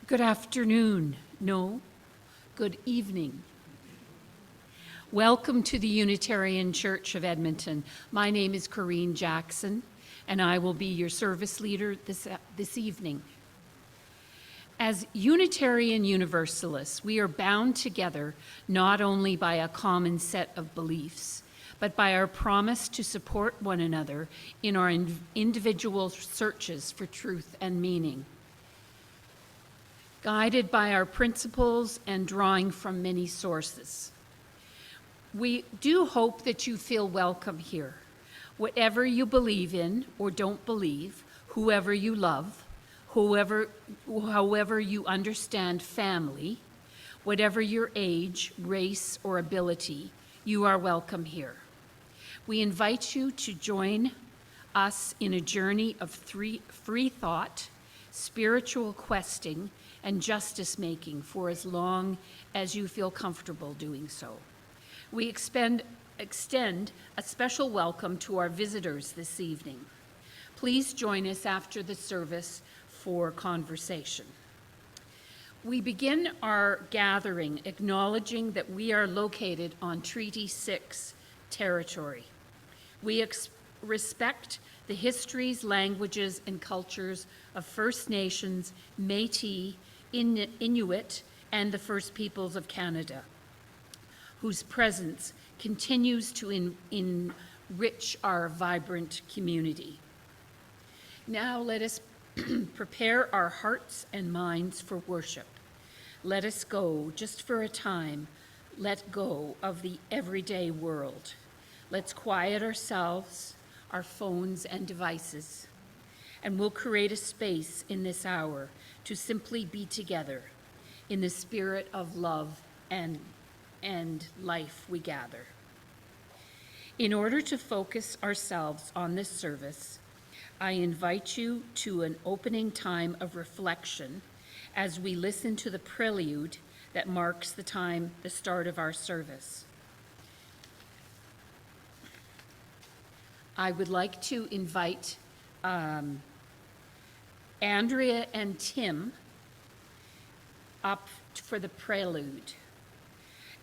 Good afternoon. No, good evening. Welcome to the Unitarian Church of Edmonton. My name is Corrine Jackson, and I will be your service leader this evening. As Unitarian Universalists, we are bound together not only by a common set of beliefs, but by our promise to support one another in our individual searches for truth and meaning. Guided by our principles and drawing from many sources. We do hope that you feel welcome here. Whatever you believe in or don't believe, whoever you love, however you understand family, whatever your age, race, or ability, you are welcome here. We invite you to join us in a journey of free thought, spiritual questing, and justice-making for as long as you feel comfortable doing so. We extend a special welcome to our visitors this evening. Please join us after the service for conversation. We begin our gathering acknowledging that we are located on Treaty 6 territory. We respect the histories, languages, and cultures of First Nations, Métis, Inuit, and the First Peoples of Canada, whose presence continues to enrich our vibrant community. Now let us prepare our hearts and minds for worship. Let us go, just for a time, let go of the everyday world. Let's quiet ourselves, our phones and devices, and we'll create a space in this hour to simply be together in the spirit of love and life we gather. In order to focus ourselves on this service, I invite you to an opening time of reflection as we listen to the prelude that marks the start of our service. I would like to invite Andrea and Tim up for the prelude.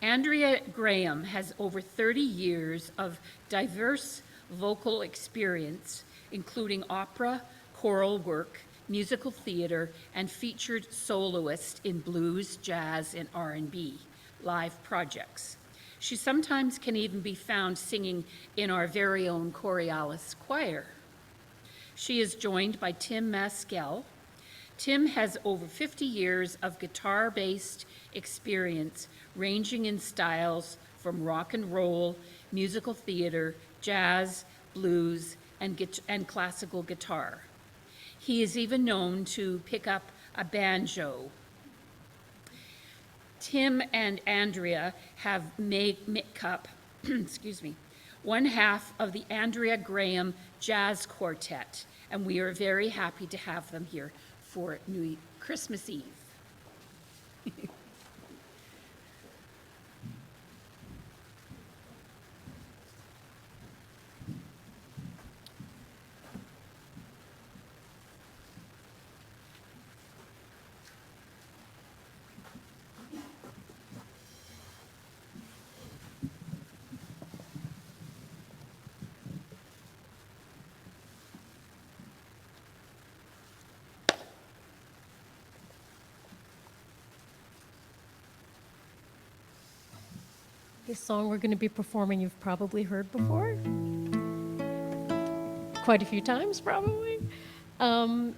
Andrea Graham has over 30 years of diverse vocal experience, including opera, choral work, musical theater, and featured soloist in blues, jazz, and R&B live projects. She sometimes can even be found singing in our very own Chalice choir. She is joined by Tim Maskell. Tim has over 50 years of guitar-based experience, ranging in styles from rock and roll, musical theater, jazz, blues, and classical guitar. He is even known to pick up a banjo. Tim and Andrea have make up one half of the Andrea Graham Jazz Quartet, and we are very happy to have them here for Christmas Eve. This song we're going to be performing you've probably heard before. Quite a few times, probably.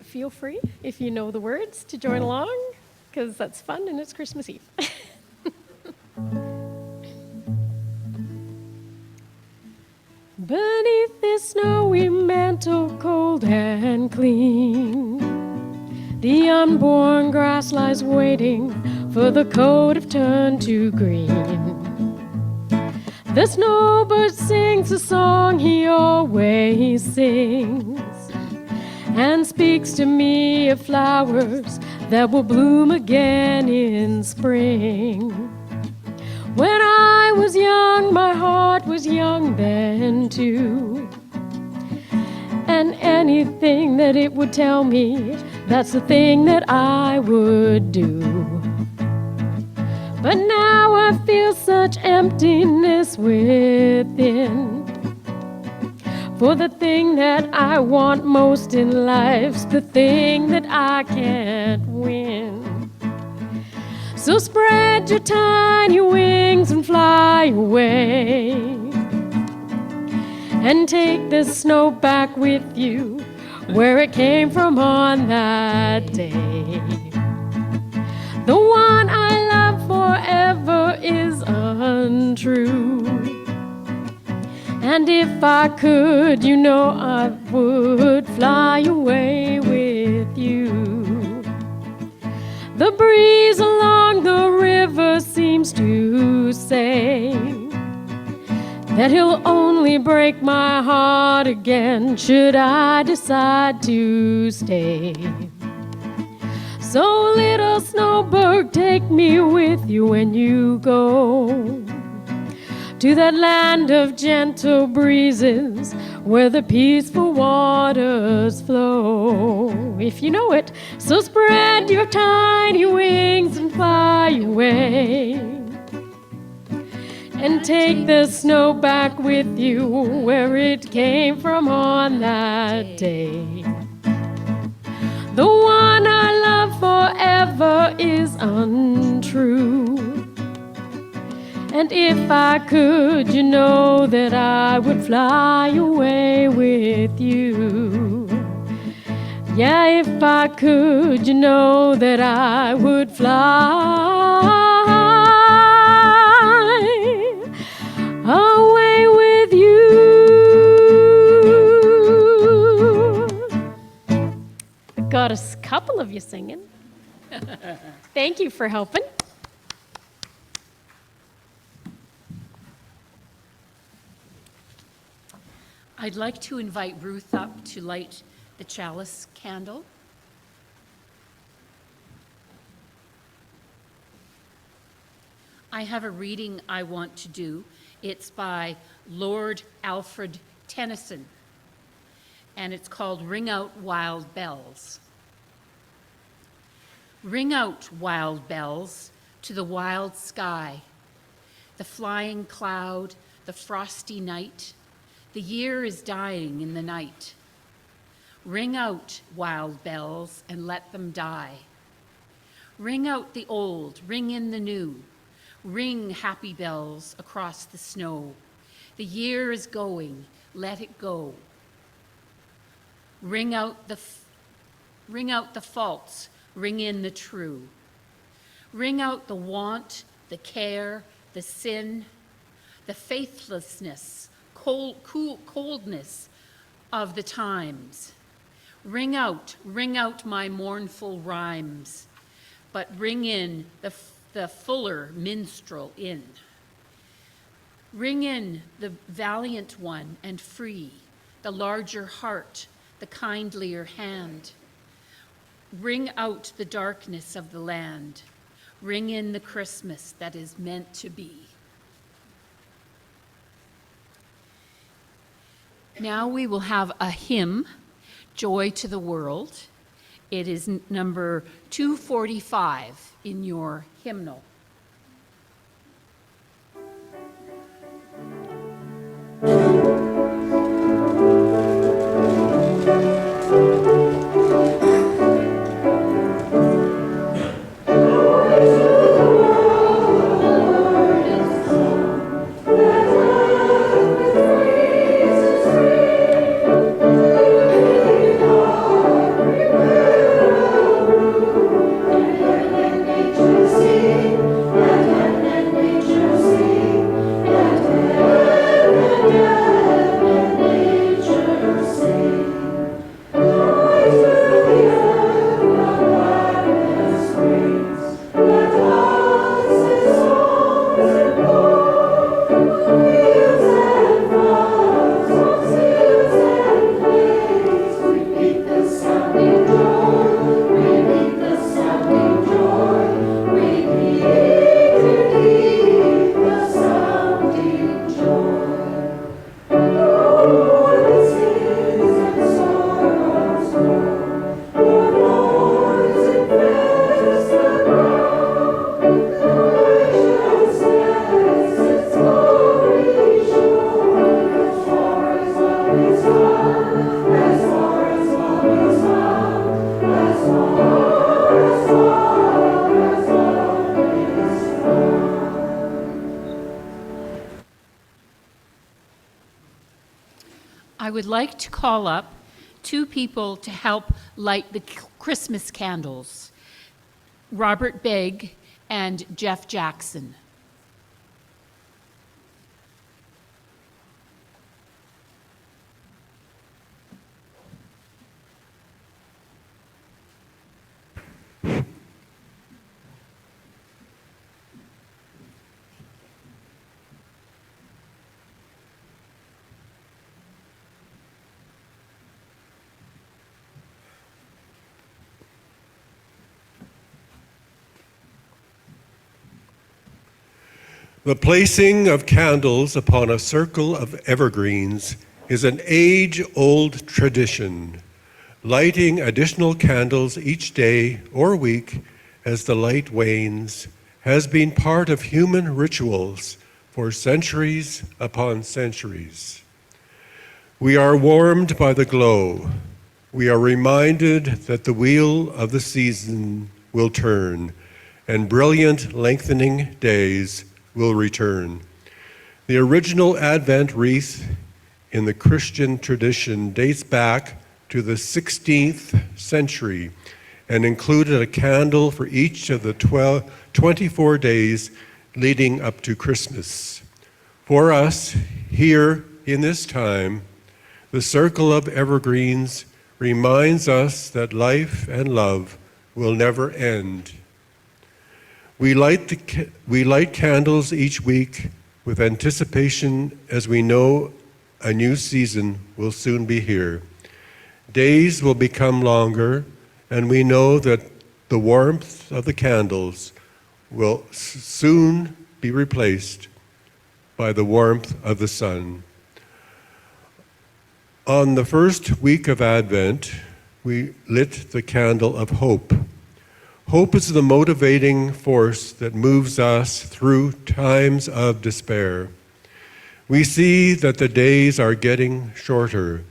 Feel free, if you know the words, to join along, because that's fun and it's Christmas Eve. Beneath this snowy mantle, cold and clean, the unborn grass lies waiting for the coat of turn to green. The snowbird sings a song he always sings, and speaks to me of flowers that will bloom again in spring. When I was young, my heart was young then too, and anything that it would tell me that's the thing that I would do. But now I feel such emptiness within. For the thing that I want most in life's the thing that I can't win. So spread your tiny wings and fly away, and take the snow back with you where it came from on that day. The one I love forever is untrue. And if I could, you know I would fly away with you. The breeze along the river seems to say that he'll only break my heart again should I decide to stay. So little snowbird, take me with you when you go to that land of gentle breezes where the peaceful waters flow. If you know it, so spread your tiny wings and fly away, and take the snow back with you where it came from on that day. The one I love forever is untrue. And if I could, you know that I would fly away with you. Yeah, if I could, you know that I would fly away with you. Got a couple of you singing. Thank you for helping. I'd like to invite Ruth up to light the chalice candle. I have a reading I want to do. It's by Lord Alfred Tennyson, and it's called Ring Out Wild Bells. Ring out, wild bells, to the wild sky, the flying cloud, the frosty night. The year is dying in the night. Ring out, wild bells, and let them die. Ring out the old, ring in the new. Ring, happy bells, across the snow. The year is going, let it go. Ring out the false, ring in the true. Ring out the want, the care, the sin, the faithlessness, coldness of the times. Ring out my mournful rhymes, but ring in the fuller minstrel in. Ring in the valiant one and free, the larger heart, the kindlier hand. Ring out the darkness of the land. Ring in the Christmas that is meant to be. Now we will have a hymn, Joy to the World. It is number 245 in your hymnal. Sing I would like to call up two people to help light the Christmas candles, Robert Begg and Jeff Jackson. The placing of candles upon a circle of evergreens is an age-old tradition. Lighting additional candles each day or week as the light wanes has been part of human rituals for centuries upon centuries. We are warmed by the glow. We are reminded that the wheel of the season will turn and brilliant lengthening days will return. The original Advent wreath in the Christian tradition dates back to the 16th century and included a candle for each of the 24 days leading up to Christmas. For us, here in this time, the circle of evergreens reminds us that life and love will never end. We light candles each week with anticipation as we know a new season will soon be here. Days will become longer, and we know that the warmth of the candles will soon be replaced by the warmth of the sun. On the first week of Advent, we lit the candle of hope. Hope is the motivating force that moves us through times of despair. We see that the days are getting shorter,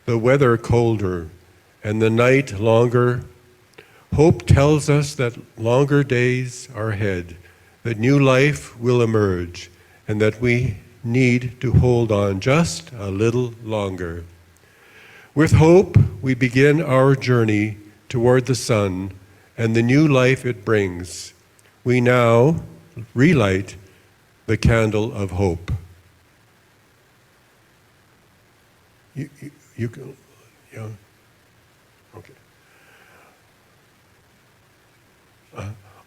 the weather colder, and the night longer. Hope tells us that longer days are ahead, that new life will emerge, and that we need to hold on just a little longer. With hope, we begin our journey toward the sun and the new life it brings. We now relight the candle of hope. You can, yeah, okay.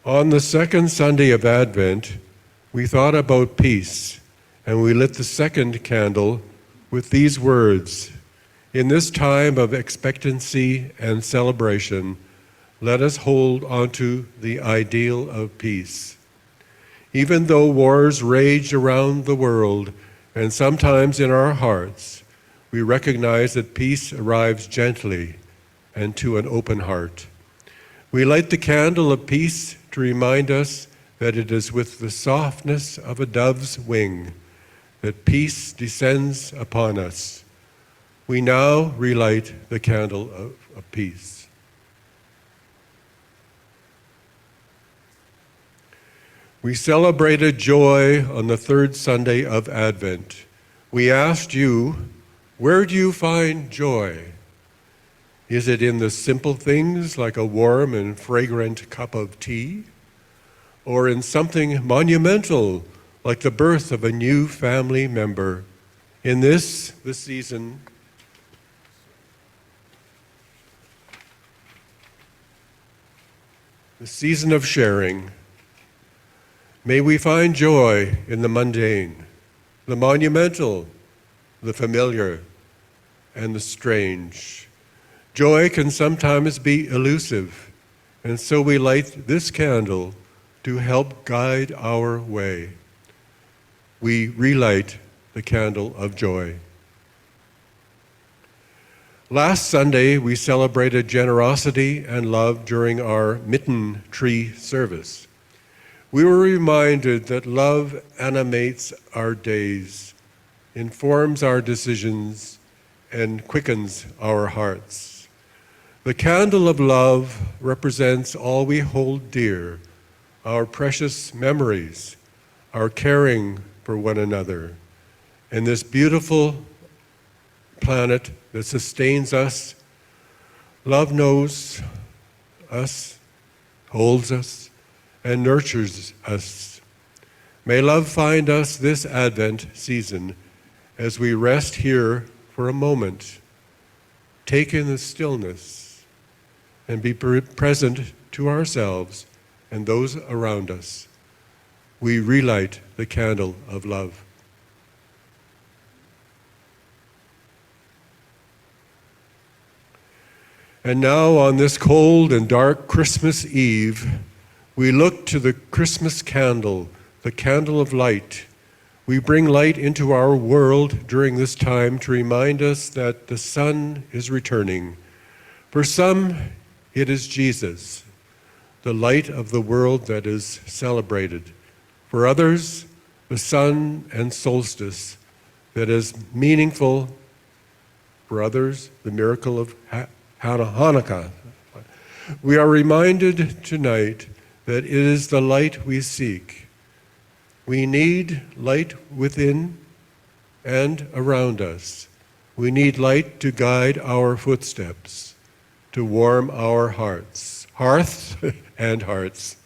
On the second Sunday of Advent, we thought about peace, and we lit the second candle with these words: in this time of expectancy and celebration, let us hold onto the ideal of peace. Even though wars rage around the world, and sometimes in our hearts, we recognize that peace arrives gently and to an open heart. We light the candle of peace to remind us that it is with the softness of a dove's wing that peace descends upon us. We now relight the candle of peace. We celebrated joy on the third Sunday of Advent. We asked you, where do you find joy? Is it in the simple things like a warm and fragrant cup of tea? Or in something monumental like the birth of a new family member? In the season, the season of sharing, may we find joy in the mundane, the monumental, the familiar, and the strange. Joy can sometimes be elusive, and so we light this candle to help guide our way. We relight the candle of joy. Last Sunday, we celebrated generosity and love during our mitten tree service. We were reminded that love animates our days, informs our decisions, and quickens our hearts. The candle of love represents all we hold dear, our precious memories, our caring for one another. And this beautiful planet that sustains us. Love knows us, holds us, and nurtures us. May love find us this Advent season as we rest here for a moment, take in the stillness, and be present to ourselves and those around us. We relight the candle of love. And now, on this cold and dark Christmas Eve, we look to the Christmas candle, the candle of light. We bring light into our world during this time to remind us that the sun is returning. For some, it is Jesus, the light of the world that is celebrated. For others, the sun and solstice that is meaningful. For others, the miracle of Hanukkah. We are reminded tonight that it is the light we seek. We need light within and around us. We need light to guide our footsteps, to warm our hearts, hearths and hearts.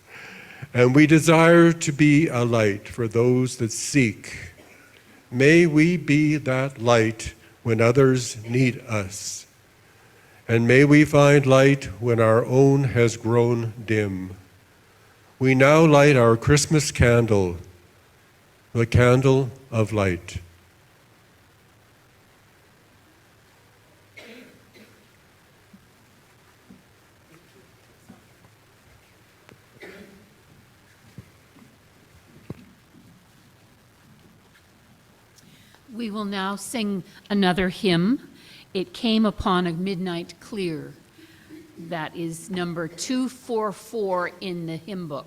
And we desire to be a light for those that seek. May we be that light when others need us. And may we find light when our own has grown dim. We now light our Christmas candle, the candle of light. We will now sing another hymn. It Came Upon a Midnight Clear. That is number 244 in the hymn book.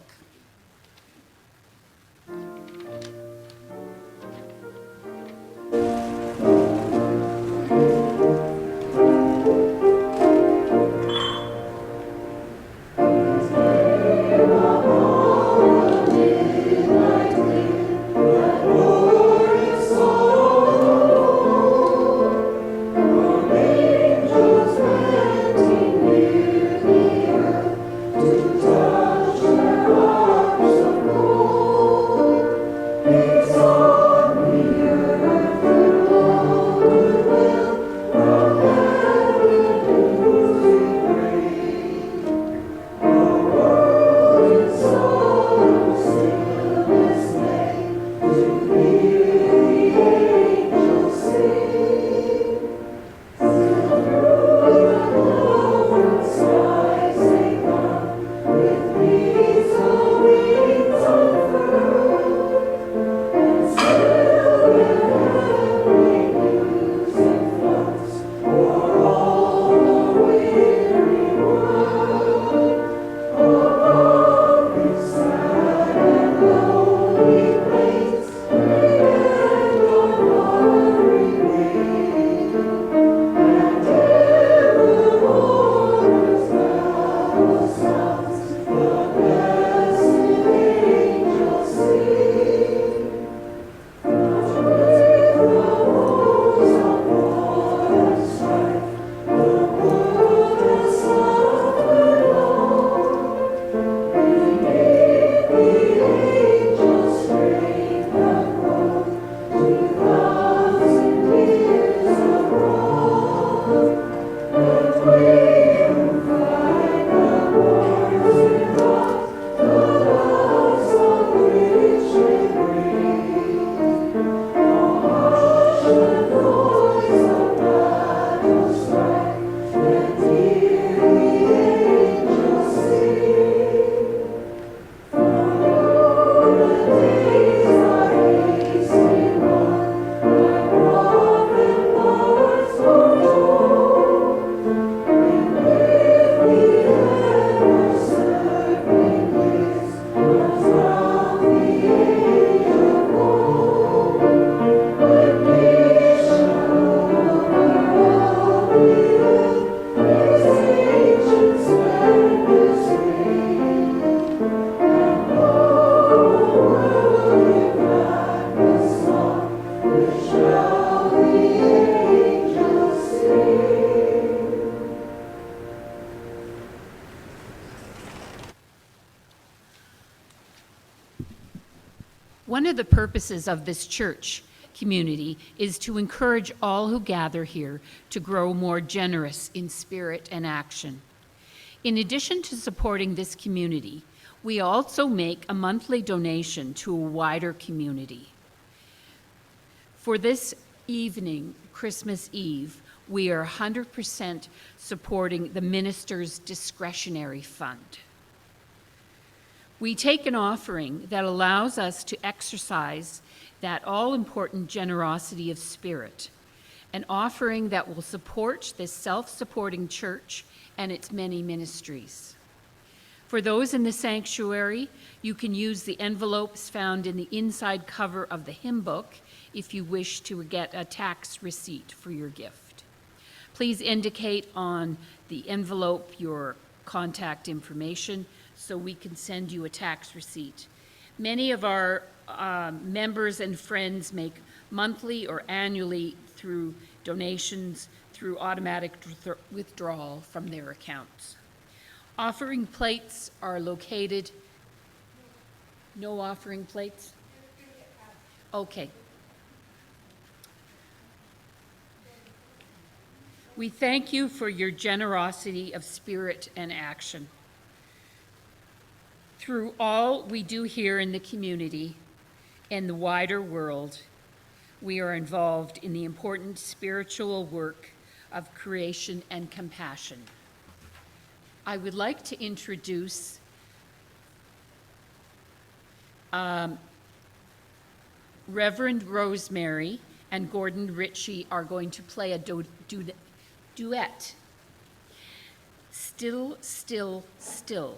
Touch her One of the purposes of this church community is to encourage all who gather here to grow more generous in spirit and action. In addition to supporting this community, we also make a monthly donation to a wider community. For this evening, Christmas Eve, we are 100% supporting the minister's discretionary fund. We take an offering that allows us to exercise that all-important generosity of spirit, an offering that will support this self-supporting church and its many ministries. For those in the sanctuary, you can use the envelopes found in the inside cover of the hymn book if you wish to get a tax receipt for your gift. Please indicate on the envelope your contact information so we can send you a tax receipt. Many of our members and friends make monthly or annually through donations through automatic withdrawal from their accounts. Offering plates are located. No offering plates? Okay. We thank you for your generosity of spirit and action. Through all we do here in the community and the wider world, we are involved in the important spiritual work of creation and compassion. I would like to introduce Reverend Rosemary and Gordon Ritchie are going to play a duet. Still, still, still.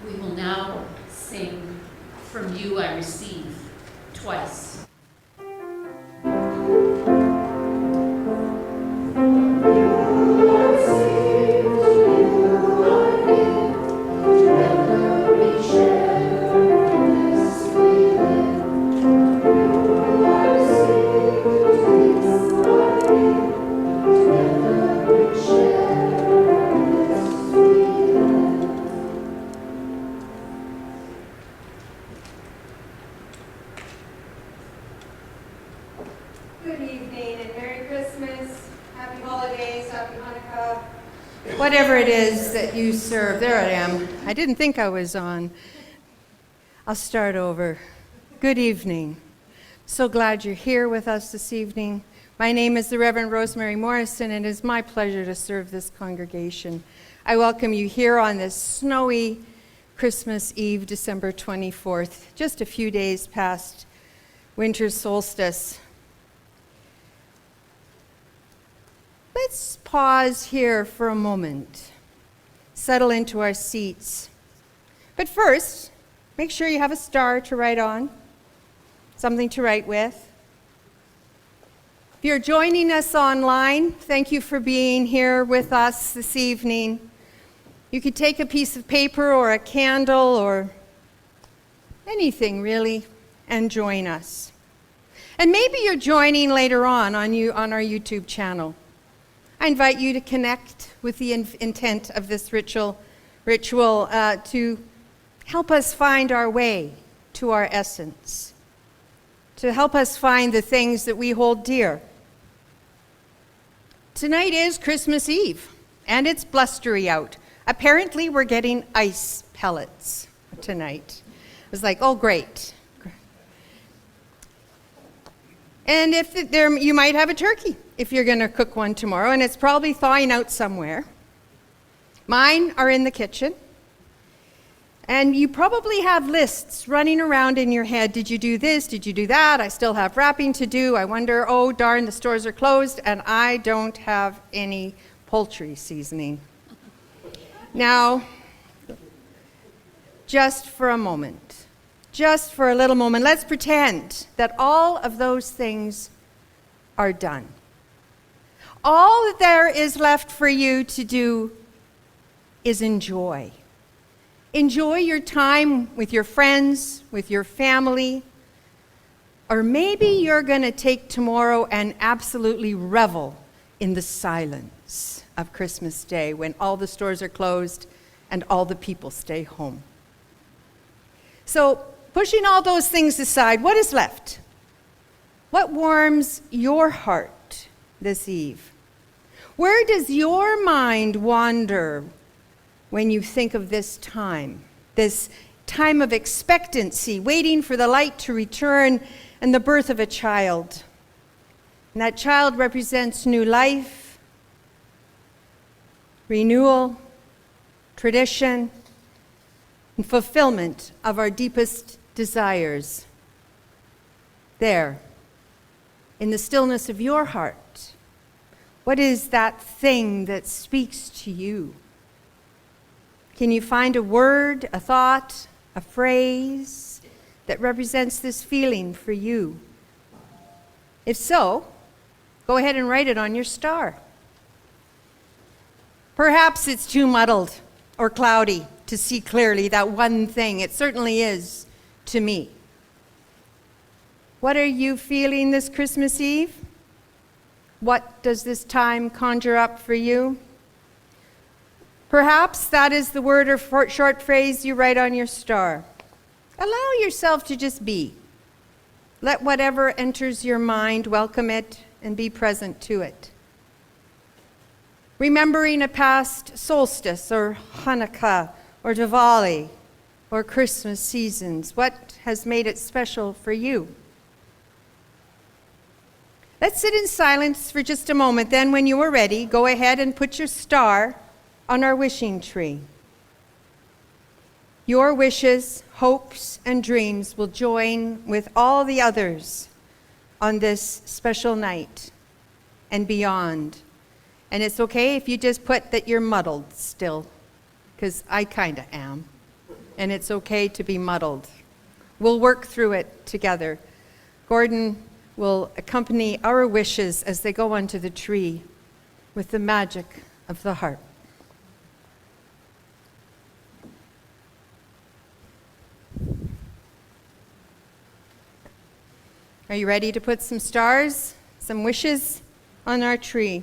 We will now sing From You I Receive twice. Whatever it is that you serve. There I am. I didn't think I was on. I'll start over. Good evening. So glad you're here with us this evening. My name is the Reverend Rosemary Morrison, and it is my pleasure to serve this congregation. I welcome you here on this snowy Christmas Eve, December 24th, just a few days past winter solstice. Let's pause here for a moment, settle into our seats. But first, make sure you have a star to write on, something to write with. If you're joining us online, thank you for being here with us this evening. You could take a piece of paper or a candle or anything really and join us. And maybe you're joining later on our YouTube channel. I invite you to connect with the intent of this ritual to help us find our way to our essence, to help us find the things that we hold dear. Tonight is Christmas Eve, and it's blustery out. Apparently, we're getting ice pellets tonight. I was like, oh, great. And you might have a turkey if you're going to cook one tomorrow, and it's probably thawing out somewhere. Mine are in the kitchen. And you probably have lists running around in your head. Did you do this? Did you do that? I still have wrapping to do. I wonder, oh, darn, the stores are closed, and I don't have any poultry seasoning. Now, just for a moment, just for a little moment, let's pretend that all of those things are done. All that there is left for you to do is enjoy. Enjoy your time with your friends, with your family, or maybe you're going to take tomorrow and absolutely revel in the silence of Christmas Day when all the stores are closed and all the people stay home. So, pushing all those things aside, what is left? What warms your heart this eve? Where does your mind wander when you think of this time of expectancy, waiting for the light to return and the birth of a child? And that child represents new life, renewal, tradition, and fulfillment of our deepest desires. There, in the stillness of your heart, what is that thing that speaks to you? Can you find a word, a thought, a phrase that represents this feeling for you? If so, go ahead and write it on your star. Perhaps it's too muddled or cloudy to see clearly that one thing. It certainly is to me. What are you feeling this Christmas Eve? What does this time conjure up for you? Perhaps that is the word or short phrase you write on your star. Allow yourself to just be. Let whatever enters your mind welcome it and be present to it. Remembering a past solstice or Hanukkah or Diwali or Christmas seasons, what has made it special for you? Let's sit in silence for just a moment. Then when you are ready, go ahead and put your star on our wishing tree. Your wishes, hopes, and dreams will join with all the others on this special night and beyond. And it's okay if you just put that you're muddled still, because I kind of am. And it's okay to be muddled. We'll work through it together. Gordon will accompany our wishes as they go onto the tree with the magic of the harp. Are you ready to put some stars, some wishes on our tree?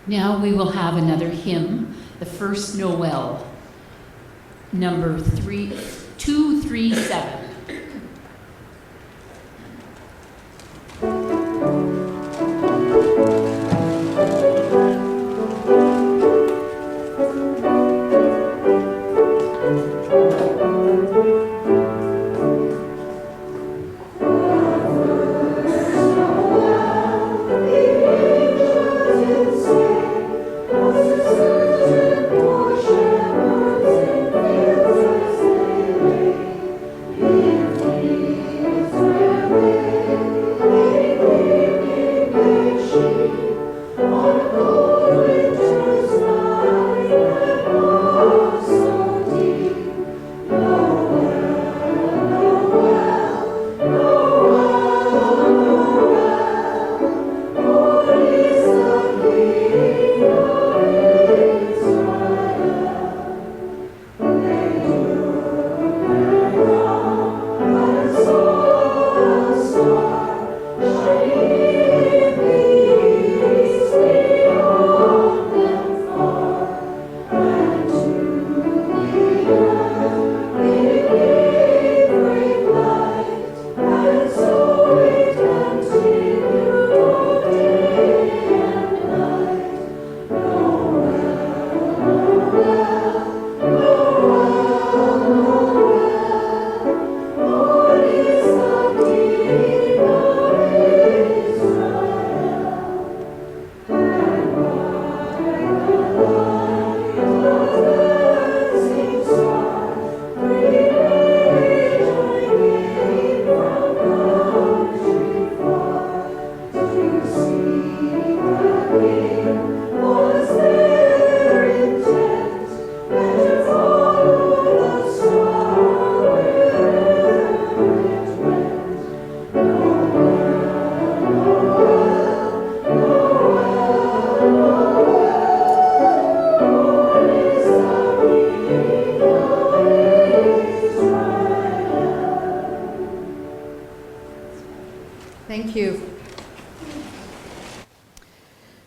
Now we will have another hymn, the first Nowell, number 237.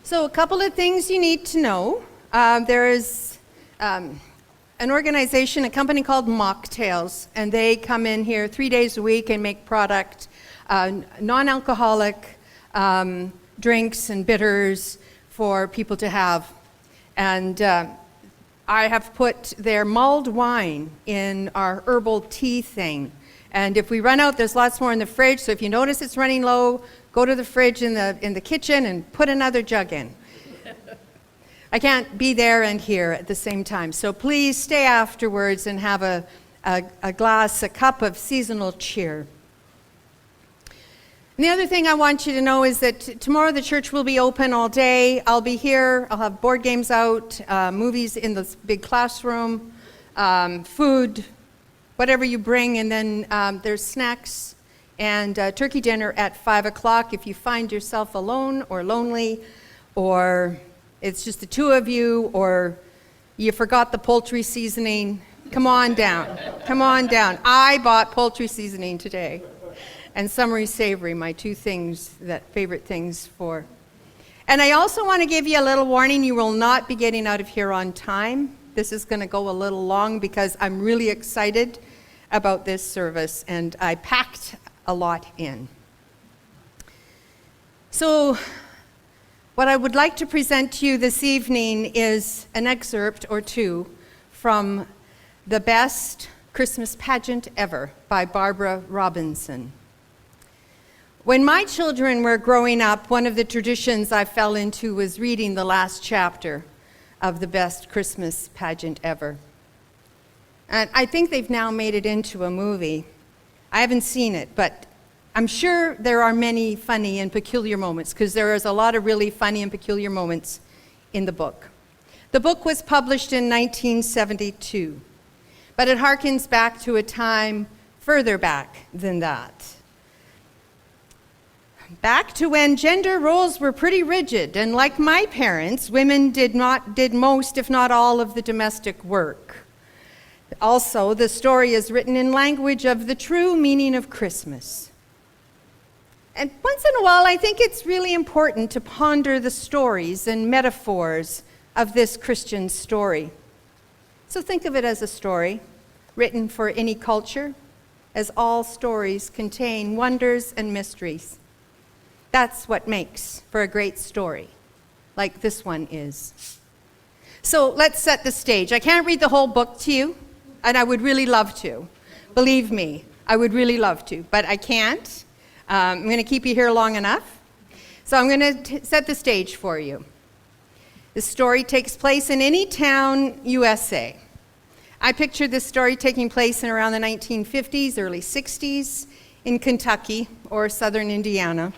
So a couple of things you need to know. There is an organization, a company called Mocktails, and they come in here 3 days a week and make product, non-alcoholic drinks and bitters for people to have. And I have put their mulled wine in our herbal tea thing. And if we run out, there's lots more in the fridge, so if you notice it's running low, go to the fridge in the kitchen and put another jug in. I can't be there and here at the same time. So please stay afterwards and have a cup of seasonal cheer. And the other thing I want you to know is that tomorrow the church will be open all day. I'll be here. I'll have board games out, movies in the big classroom, food, whatever you bring, and then there's snacks and turkey dinner at 5 o'clock. If you find yourself alone or lonely, or it's just the two of you, or you forgot the poultry seasoning, come on down. Come on down. I bought poultry seasoning today, and summery savory, my two things, favorite things for. And I also want to give you a little warning. You will not be getting out of here on time. This is going to go a little long because I'm really excited about this service, and I packed a lot in. So what I would like to present to you this evening is an excerpt or two from The Best Christmas Pageant Ever by Barbara Robinson. When my children were growing up, one of the traditions I fell into was reading the last chapter of The Best Christmas Pageant Ever. And I think they've now made it into a movie. I haven't seen it, but I'm sure there are many funny and peculiar moments, because there is a lot of really funny and peculiar moments in the book. The book was published in 1972, but it harkens back to a time further back than that. Back to when gender roles were pretty rigid, and like my parents, women did most, if not all, of the domestic work. Also, the story is written in language of the true meaning of Christmas. And once in a while, I think it's really important to ponder the stories and metaphors of this Christian story. So think of it as a story written for any culture, as all stories contain wonders and mysteries. That's what makes for a great story, like this one is. So let's set the stage. I can't read the whole book to you, and I would really love to. Believe me, I would really love to, but I can't. I'm going to keep you here long enough. So I'm going to set the stage for you. The story takes place in any town, USA. I picture this story taking place in around the 1950s, early 60s, in Kentucky or southern Indiana.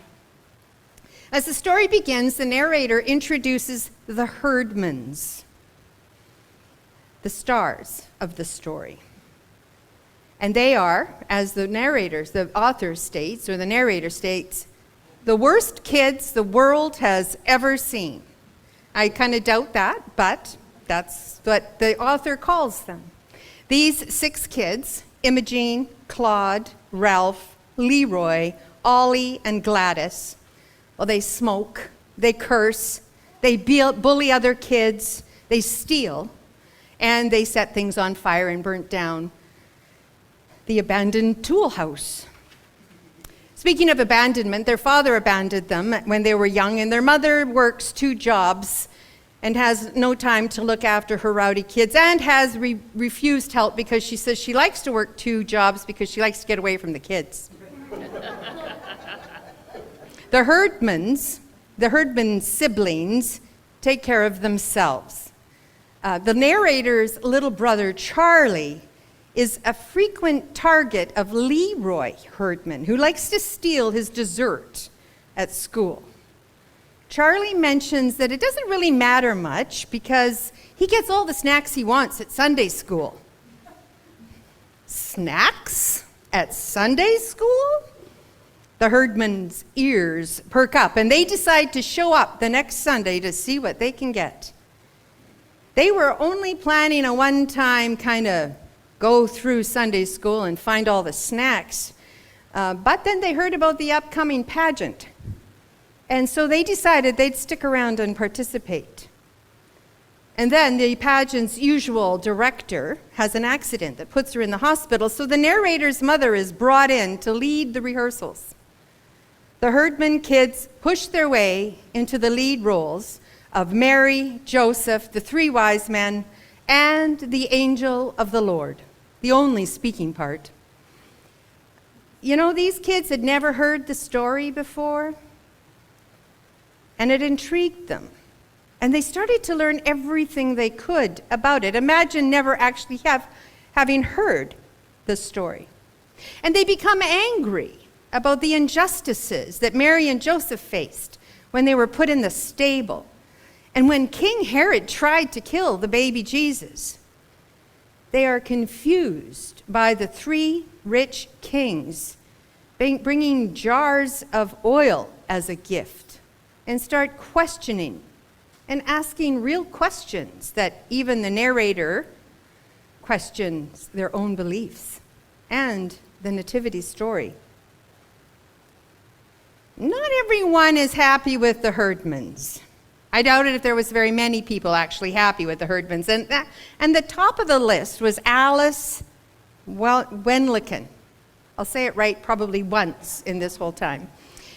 As the story begins, the narrator introduces the herdmans, the stars of the story. And they are, as the author states, or the narrator states, the worst kids the world has ever seen. I kind of doubt that, but that's what the author calls them. These 6 kids, Imogene, Claude, Ralph, Leroy, Ollie, and Gladys, well, they smoke, they curse, they bully other kids, they steal, and they set things on fire and burnt down the abandoned tool house. Speaking of abandonment, their father abandoned them when they were young, and their mother works 2 jobs and has no time to look after her rowdy kids, and has refused help because she says she likes to work 2 jobs because she likes to get away from the kids. The herdman's siblings take care of themselves. The narrator's little brother, Charlie, is a frequent target of Leroy Herdman, who likes to steal his dessert at school. Charlie mentions that it doesn't really matter much because he gets all the snacks he wants at Sunday school. Snacks at Sunday school? The herdman's ears perk up, and they decide to show up the next Sunday to see what they can get. They were only planning a one-time kind of go through Sunday school and find all the snacks. But then they heard about the upcoming pageant. And so they decided they'd stick around and participate. And then the pageant's usual director has an accident that puts her in the hospital, so the narrator's mother is brought in to lead the rehearsals. The herdman kids push their way into the lead roles of Mary, Joseph, the 3 wise men, and the angel of the Lord, the only speaking part. You know, these kids had never heard the story before, and it intrigued them. And they started to learn everything they could about it. Imagine never actually having heard the story. And they become angry about the injustices that Mary and Joseph faced when they were put in the stable, and when King Herod tried to kill the baby Jesus. They are confused by the 3 rich kings bringing jars of oil as a gift, and start questioning and asking real questions that even the narrator questions their own beliefs and the nativity story. Not everyone is happy with the herdmans. I doubted if there was very many people actually happy with the herdmans. And the top of the list was Alice Wenlicken. I'll say it right probably once in this whole time.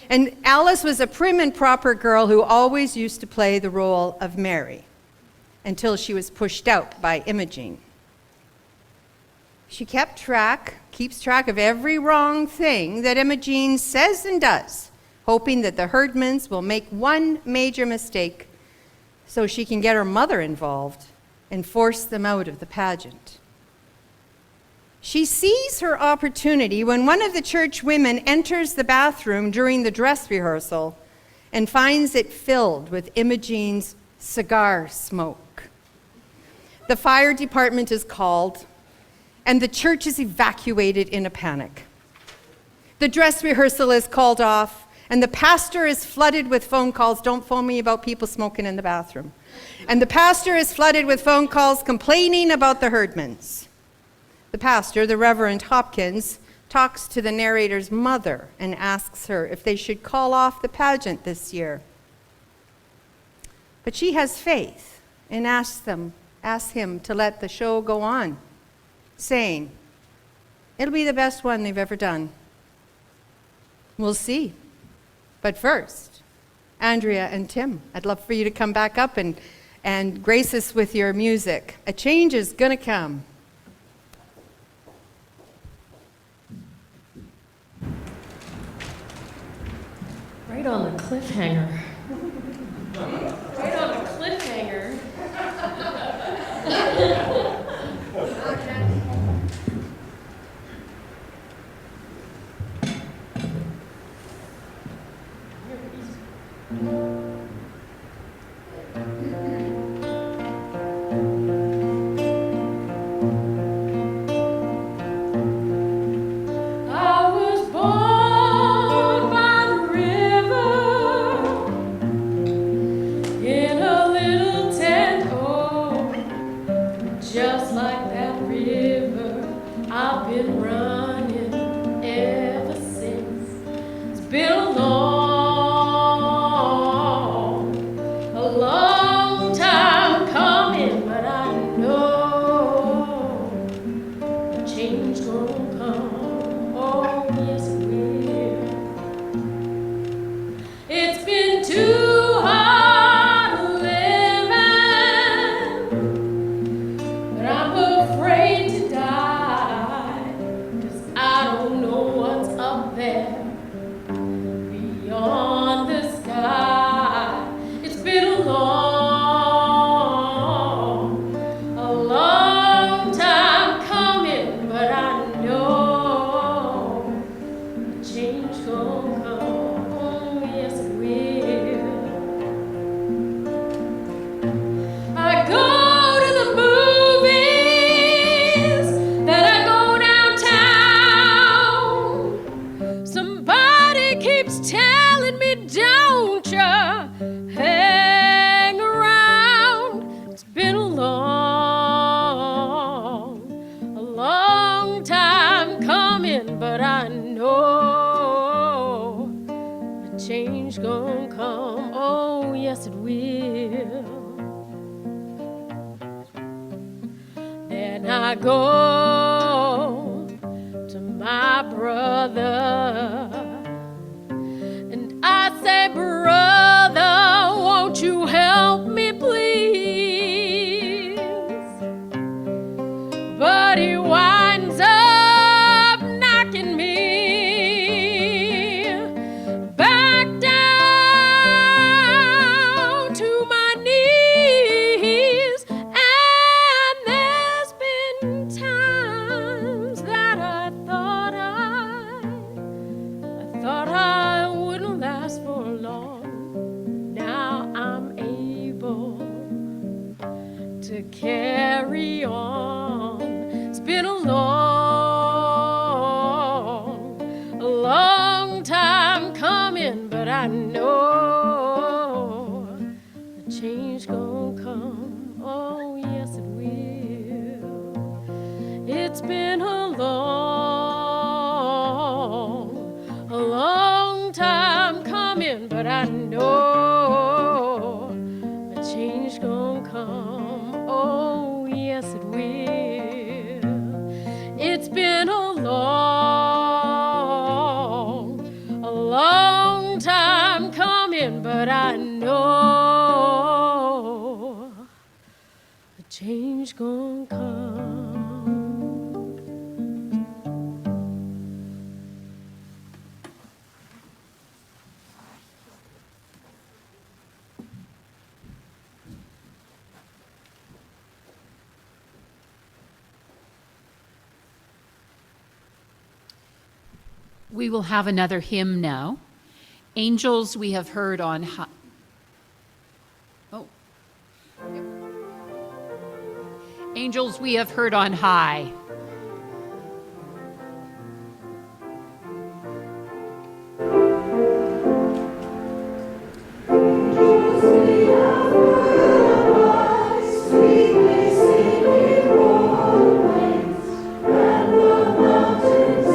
And Alice was a prim and proper girl who always used to play the role of Mary until she was pushed out by Imogene. She keeps track of every wrong thing that Imogene says and does, hoping that the herdmans will make one major mistake so she can get her mother involved and force them out of the pageant. She sees her opportunity when one of the church women enters the bathroom during the dress rehearsal and finds it filled with Imogene's cigar smoke. The fire department is called, and the church is evacuated in a panic. The dress rehearsal is called off, and the pastor is flooded with phone calls. Don't phone me about people smoking in the bathroom. And the pastor is flooded with phone calls complaining about the herdmans. The pastor, the Reverend Hopkins, talks to the narrator's mother and asks her if they should call off the pageant this year. But she has faith and asks him to let the show go on, saying, it'll be the best one they've ever done. We'll see. But first, Andrea and Tim, I'd love for you to come back up and grace us with your music. A change is going to come. Right on the cliffhanger. Right on the cliffhanger. I was born by the river in a little tent, oh, just like that river. I've been running ever since. It's been a long time coming, but I know a change gonna come. Oh, yes it will. It's been too hard living, but I'm afraid to die, 'cause I don't know what's up there beyond the sky. It's been a long time coming, but I know a change gonna come. Oh, yes it will. I go to the movies, then I go downtown. Somebody keeps telling me, don't ya hang around. It's been a long time coming, but I know a change gonna come. Oh, yes it will. Then I go to my brother and I say, brother, won't you help me please? But he winds up knocking me back down to my knees. And there's been times that I thought I wouldn't last for long. Now I'm able to carry on. It's been a long time coming, but I know a change gonna come. Oh, yes it will. It's been a long time coming, but I know a change gonna come. Oh, yes it will. It's been a long time coming, but I know a change gonna come. We will have another hymn now. Angels we have heard on high. Oh. Angels we have heard on high. Sweetly singing always, and the mountains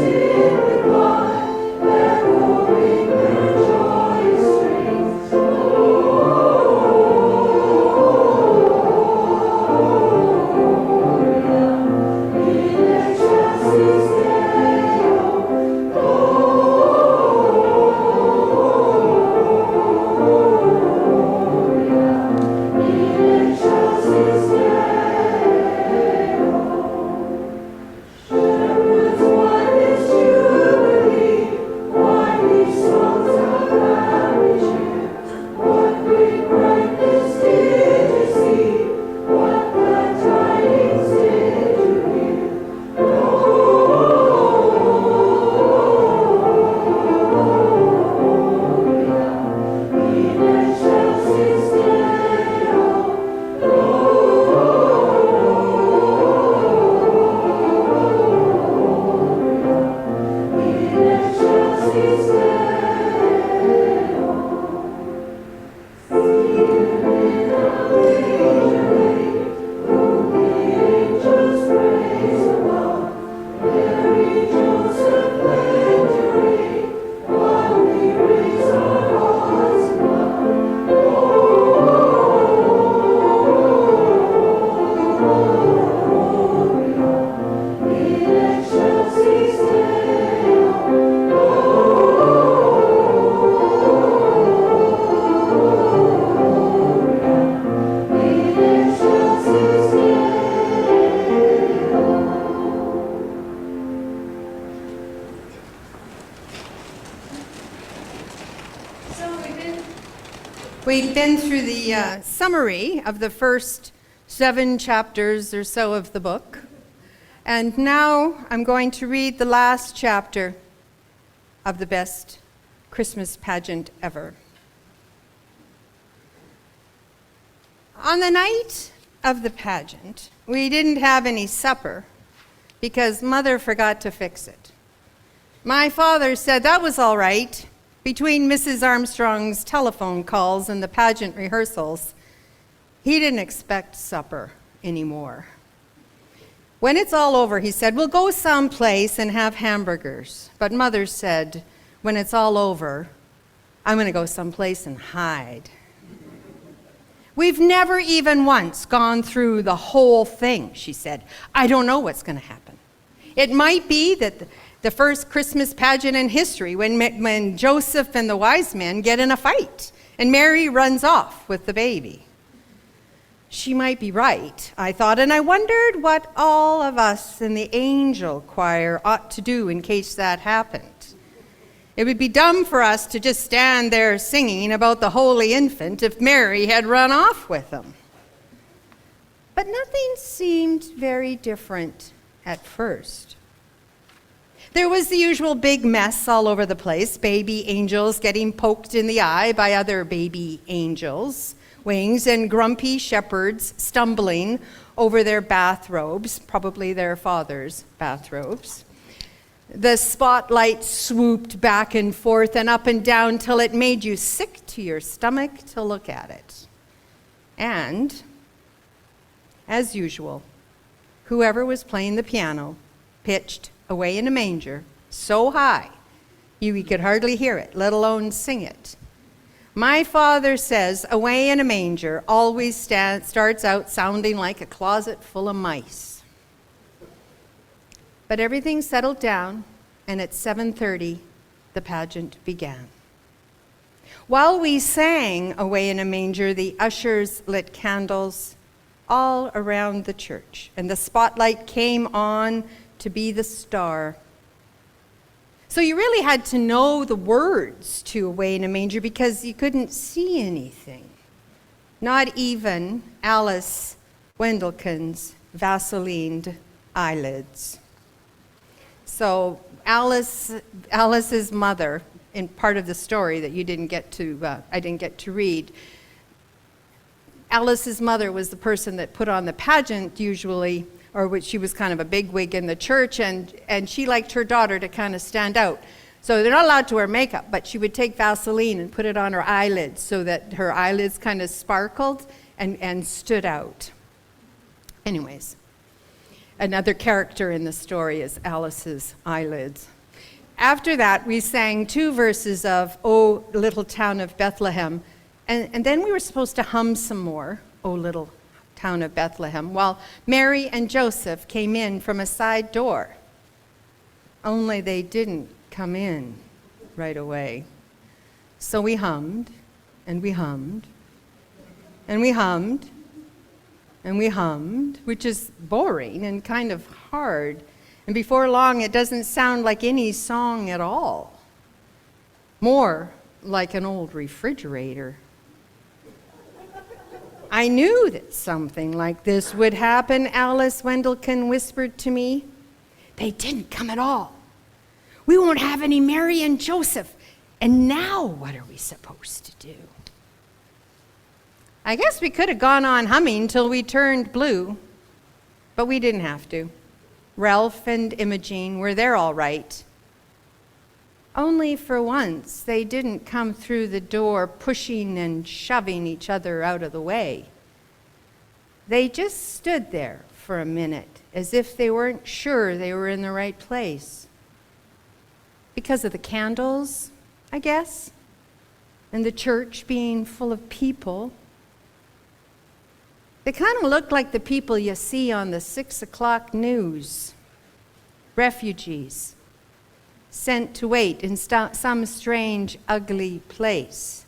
We've been through the summary of the first 7 chapters or so of the book. And now I'm going to read the last chapter of the best Christmas pageant ever. On the night of the pageant, we didn't have any supper because Mother forgot to fix it. My father said that was all right. Between Mrs. Armstrong's telephone calls and the pageant rehearsals, he didn't expect supper anymore. When it's all over, he said, we'll go someplace and have hamburgers. But Mother said, when it's all over, I'm going to go someplace and hide. We've never even once gone through the whole thing, she said. I don't know what's going to happen. It might be that the first Christmas pageant in history when Joseph and the wise men get in a fight and Mary runs off with the baby. She might be right, I thought, and I wondered what all of us in the angel choir ought to do in case that happened. It would be dumb for us to just stand there singing about the Holy Infant if Mary had run off with him. But nothing seemed very different at first. There was the usual big mess all over the place, baby angels getting poked in the eye by other baby angels' wings, and grumpy shepherds stumbling over their bathrobes, probably their father's bathrobes. The spotlight swooped back and forth and up and down till it made you sick to your stomach to look at it. And, as usual, whoever was playing the piano pitched Away in a Manger so high you could hardly hear it, let alone sing it. My father says Away in a Manger always starts out sounding like a closet full of mice. But everything settled down, and at 7:30 the pageant began. While we sang Away in a Manger, the ushers lit candles all around the church, and the spotlight came on to be the star. So you really had to know the words to Away in a Manger because you couldn't see anything. Not even Alice Wendelken's Vaselined eyelids. So Alice's mother, in part of the story that I didn't get to read, Alice's mother was the person that put on the pageant usually, or which she was kind of a bigwig in the church, and she liked her daughter to kind of stand out. So they're not allowed to wear makeup, but she would take Vaseline and put it on her eyelids so that her eyelids kind of sparkled and stood out. Anyways, another character in the story is Alice's eyelids. After that, we sang 2 verses of O Little Town of Bethlehem, and then we were supposed to hum some more, O Little Town of Bethlehem, while Mary and Joseph came in from a side door. Only they didn't come in right away. So we hummed, and we hummed, and we hummed, and we hummed, which is boring and kind of hard. And before long, it doesn't sound like any song at all. More like an old refrigerator. I knew that something like this would happen, Alice Wendelken whispered to me. They didn't come at all. We won't have any Mary and Joseph. And now what are we supposed to do? I guess we could have gone on humming till we turned blue, but we didn't have to. Ralph and Imogene were there all right. Only for once, they didn't come through the door pushing and shoving each other out of the way. They just stood there for a minute, as if they weren't sure they were in the right place. Because of the candles, I guess, and the church being full of people. They kind of looked like the people you see on the 6 o'clock news. Refugees sent to wait in some strange, ugly place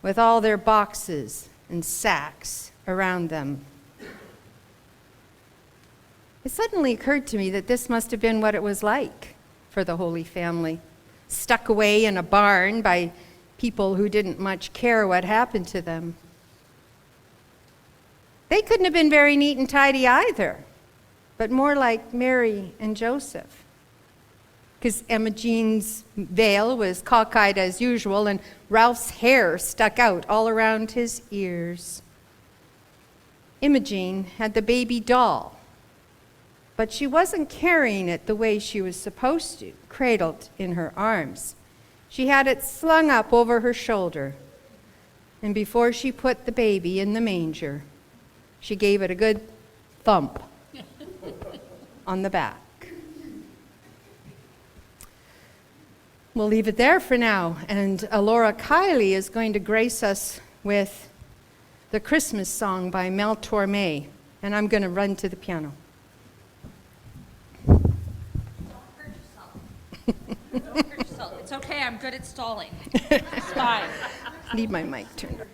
with all their boxes and sacks around them. It suddenly occurred to me that this must have been what it was like for the Holy Family, stuck away in a barn by people who didn't much care what happened to them. They couldn't have been very neat and tidy either, but more like Mary and Joseph. Because Emma Jean's veil was cockeyed as usual, and Ralph's hair stuck out all around his ears. Imogen had the baby doll, but she wasn't carrying it the way she was supposed to, cradled in her arms. She had it slung up over her shoulder, and before she put the baby in the manger, she gave it a good thump on the back. We'll leave it there for now, and Alora Kiley is going to grace us with the Christmas song by Mel Torme, and I'm going to run to the piano. Don't hurt yourself. Don't hurt yourself. It's okay, I'm good at stalling. It's fine. Need my mic turned up.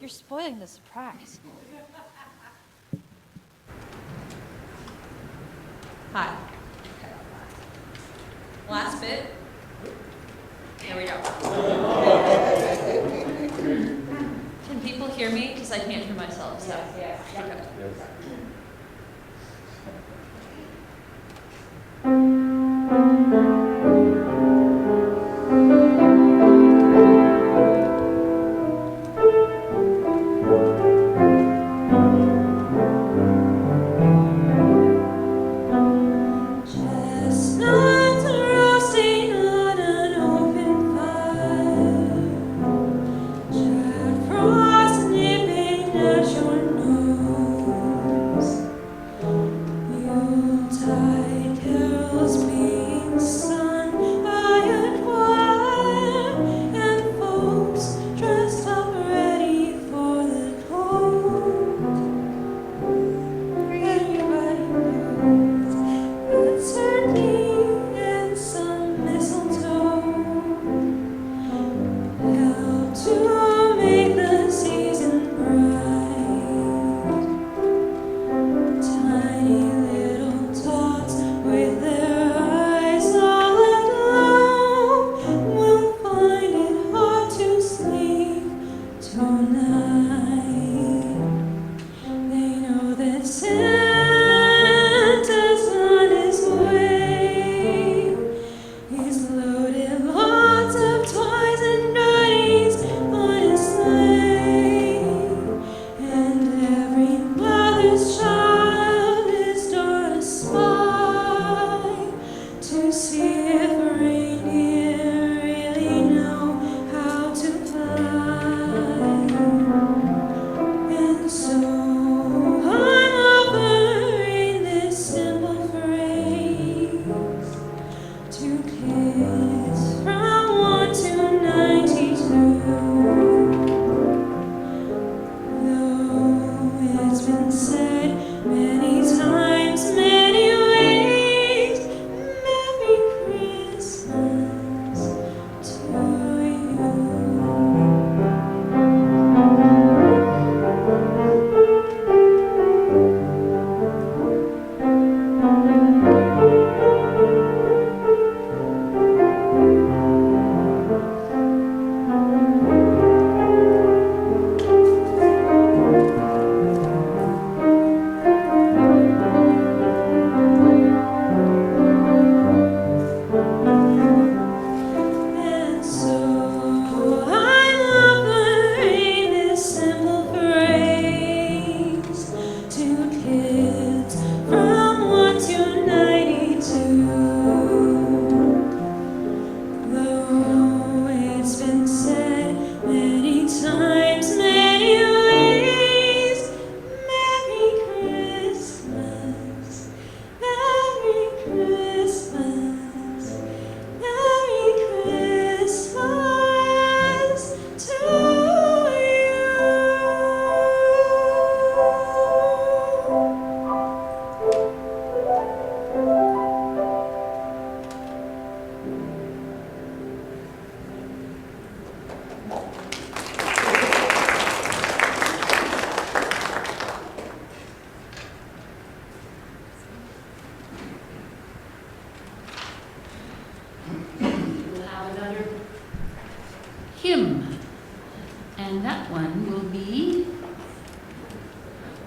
You're spoiling the surprise. Hi. Last bit. Here we go. Can people hear me? Because I can't hear myself. So. Yeah. Okay.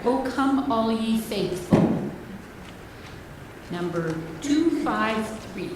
O come all ye faithful. Number 253.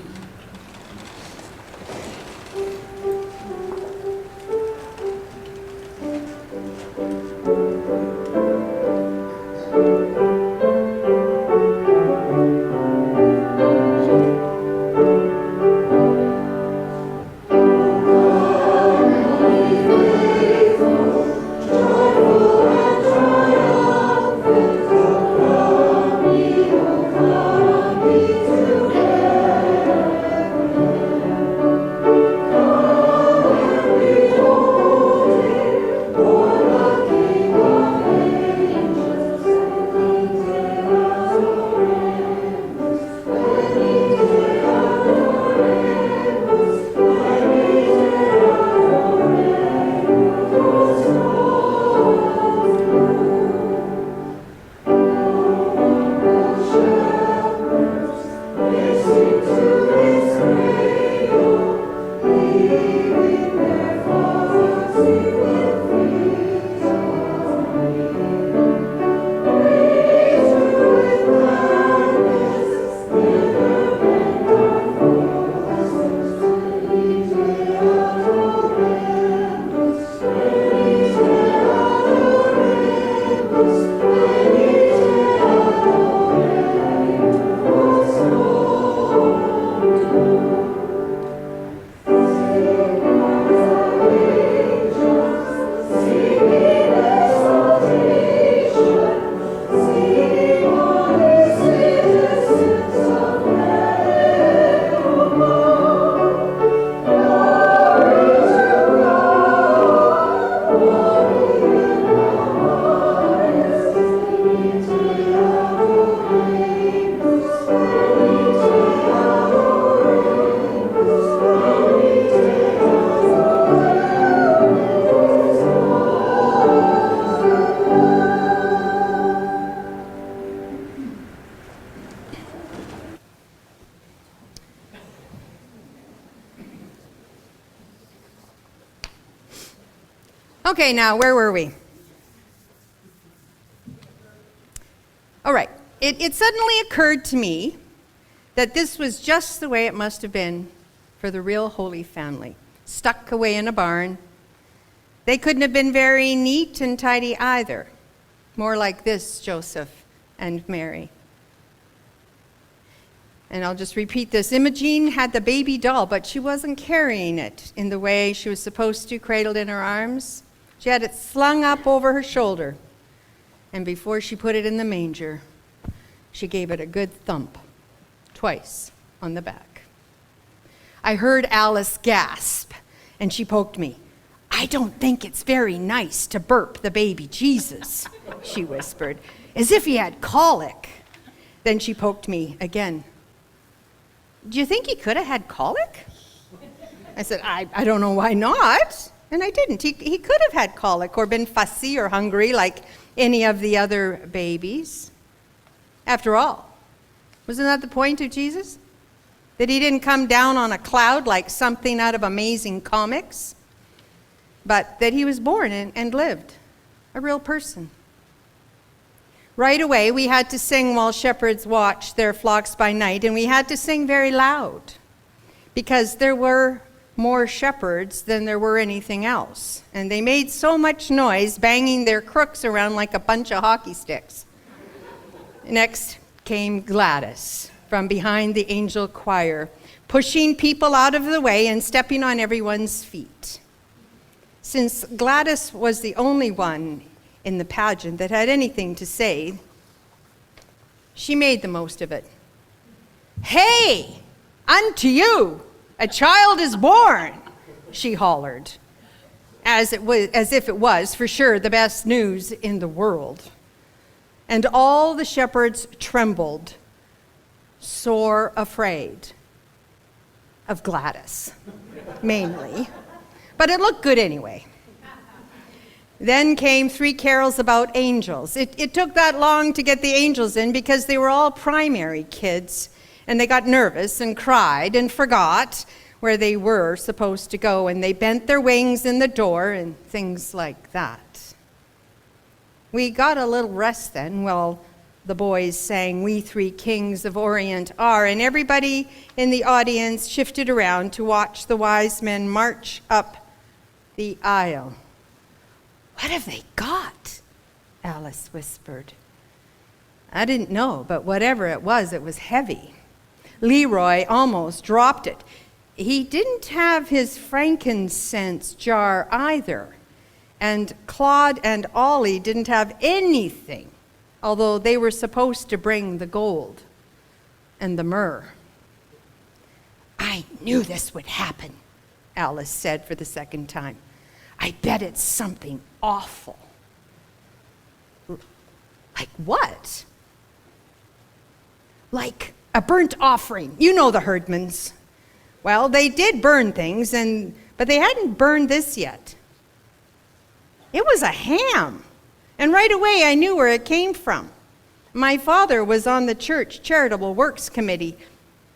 Okay, now, where were we? All right. It suddenly occurred to me that this was just the way it must have been for the real Holy Family, stuck away in a barn. They couldn't have been very neat and tidy either. More like this, Joseph and Mary. And I'll just repeat this. Imogene had the baby doll, but she wasn't carrying it in the way she was supposed to, cradled in her arms. She had it slung up over her shoulder. And before she put it in the manger, she gave it a good thump, twice on the back. I heard Alice gasp, and she poked me. "I don't think it's very nice to burp the baby Jesus," she whispered, "as if he had colic." Then she poked me again. "Do you think he could have had colic?" I said, I don't know why not. And I didn't. He could have had colic or been fussy or hungry like any of the other babies. After all, wasn't that the point of Jesus? That he didn't come down on a cloud like something out of amazing comics, but that he was born and lived, a real person. Right away, we had to sing while shepherds watched their flocks by night, and we had to sing very loud because there were more shepherds than there were anything else. And they made so much noise, banging their crooks around like a bunch of hockey sticks. Next came Gladys from behind the angel choir, pushing people out of the way and stepping on everyone's feet. Since Gladys was the only one in the pageant that had anything to say, she made the most of it. "Hey, unto you a child is born," she hollered, as if it was, for sure, the best news in the world. And all the shepherds trembled, sore afraid of Gladys, mainly. But it looked good anyway. Then came 3 carols about angels. It took that long to get the angels in because they were all primary kids, and they got nervous and cried and forgot where they were supposed to go, and they bent their wings in the door and things like that. We got a little rest then while the boys sang "We Three Kings of Orient Are," and everybody in the audience shifted around to watch the wise men march up the aisle. "What have they got?" Alice whispered. I didn't know, but whatever it was heavy. Leroy almost dropped it. He didn't have his frankincense jar either, and Claude and Ollie didn't have anything, although they were supposed to bring the gold and the myrrh. "I knew this would happen," Alice said for the second time. "I bet it's something awful." "Like what?" "Like a burnt offering. You know the Herdmans. Well, they did burn things, but they hadn't burned this yet. It was a ham, and right away I knew where it came from. My father was on the church charitable works committee.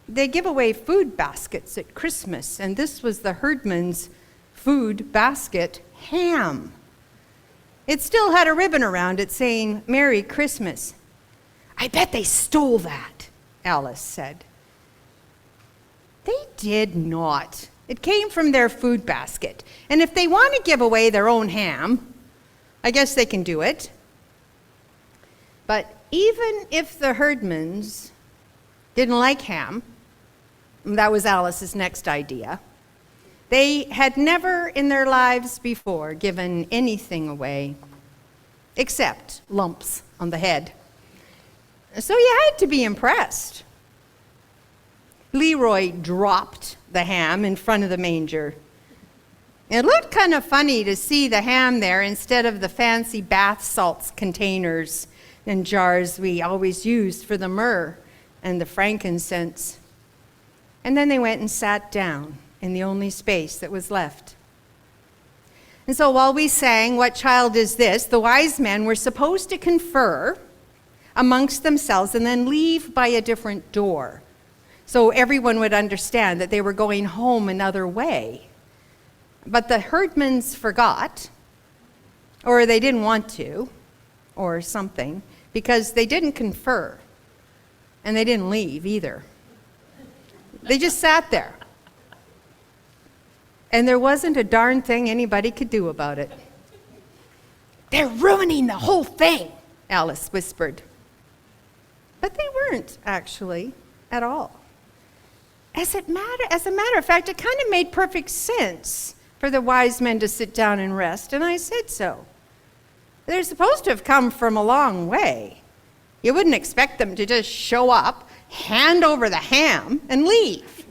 They give away food baskets at Christmas, and this was the Herdman's food basket ham. It still had a ribbon around it saying, "Merry Christmas." "I bet they stole that," Alice said. "They did not. It came from their food basket. And if they want to give away their own ham, I guess they can do it. But even if the Herdmans didn't like ham," that was Alice's next idea, "they had never in their lives before given anything away, except lumps on the head. So you had to be impressed." Leroy dropped the ham in front of the manger. It looked kind of funny to see the ham there instead of the fancy bath salts containers and jars we always used for the myrrh and the frankincense. And then they went and sat down in the only space that was left. And so while we sang "What Child Is This?", the wise men were supposed to confer amongst themselves and then leave by a different door, so everyone would understand that they were going home another way. But the Herdmans forgot, or they didn't want to, or something, because they didn't confer, and they didn't leave either. They just sat there. And there wasn't a darn thing anybody could do about it. "They're ruining the whole thing," Alice whispered. But they weren't, actually, at all. As a matter of fact, it kind of made perfect sense for the wise men to sit down and rest, and I said so. They're supposed to have come from a long way. You wouldn't expect them to just show up, hand over the ham, and leave.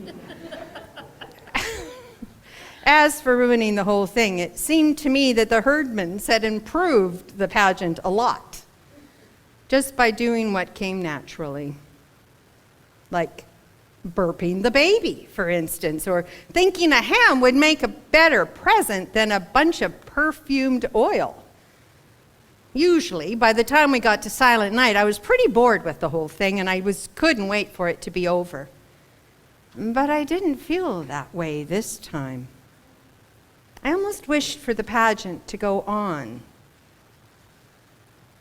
As for ruining the whole thing, it seemed to me that the Herdmans had improved the pageant a lot, just by doing what came naturally, like burping the baby, for instance, or thinking a ham would make a better present than a bunch of perfumed oil. Usually, by the time we got to Silent Night, I was pretty bored with the whole thing, and I couldn't wait for it to be over. But I didn't feel that way this time. I almost wished for the pageant to go on,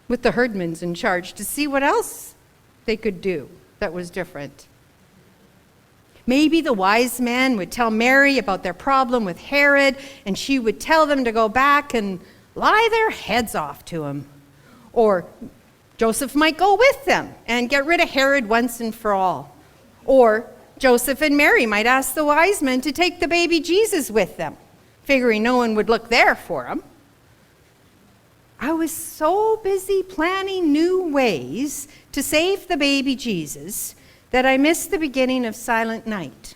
with the Herdmans in charge, to see what else they could do that was different. Maybe the wise men would tell Mary about their problem with Herod, and she would tell them to go back and lie their heads off to him. Or Joseph might go with them and get rid of Herod once and for all. Or Joseph and Mary might ask the wise men to take the baby Jesus with them, figuring no one would look there for him. I was so busy planning new ways to save the baby Jesus that I missed the beginning of Silent Night.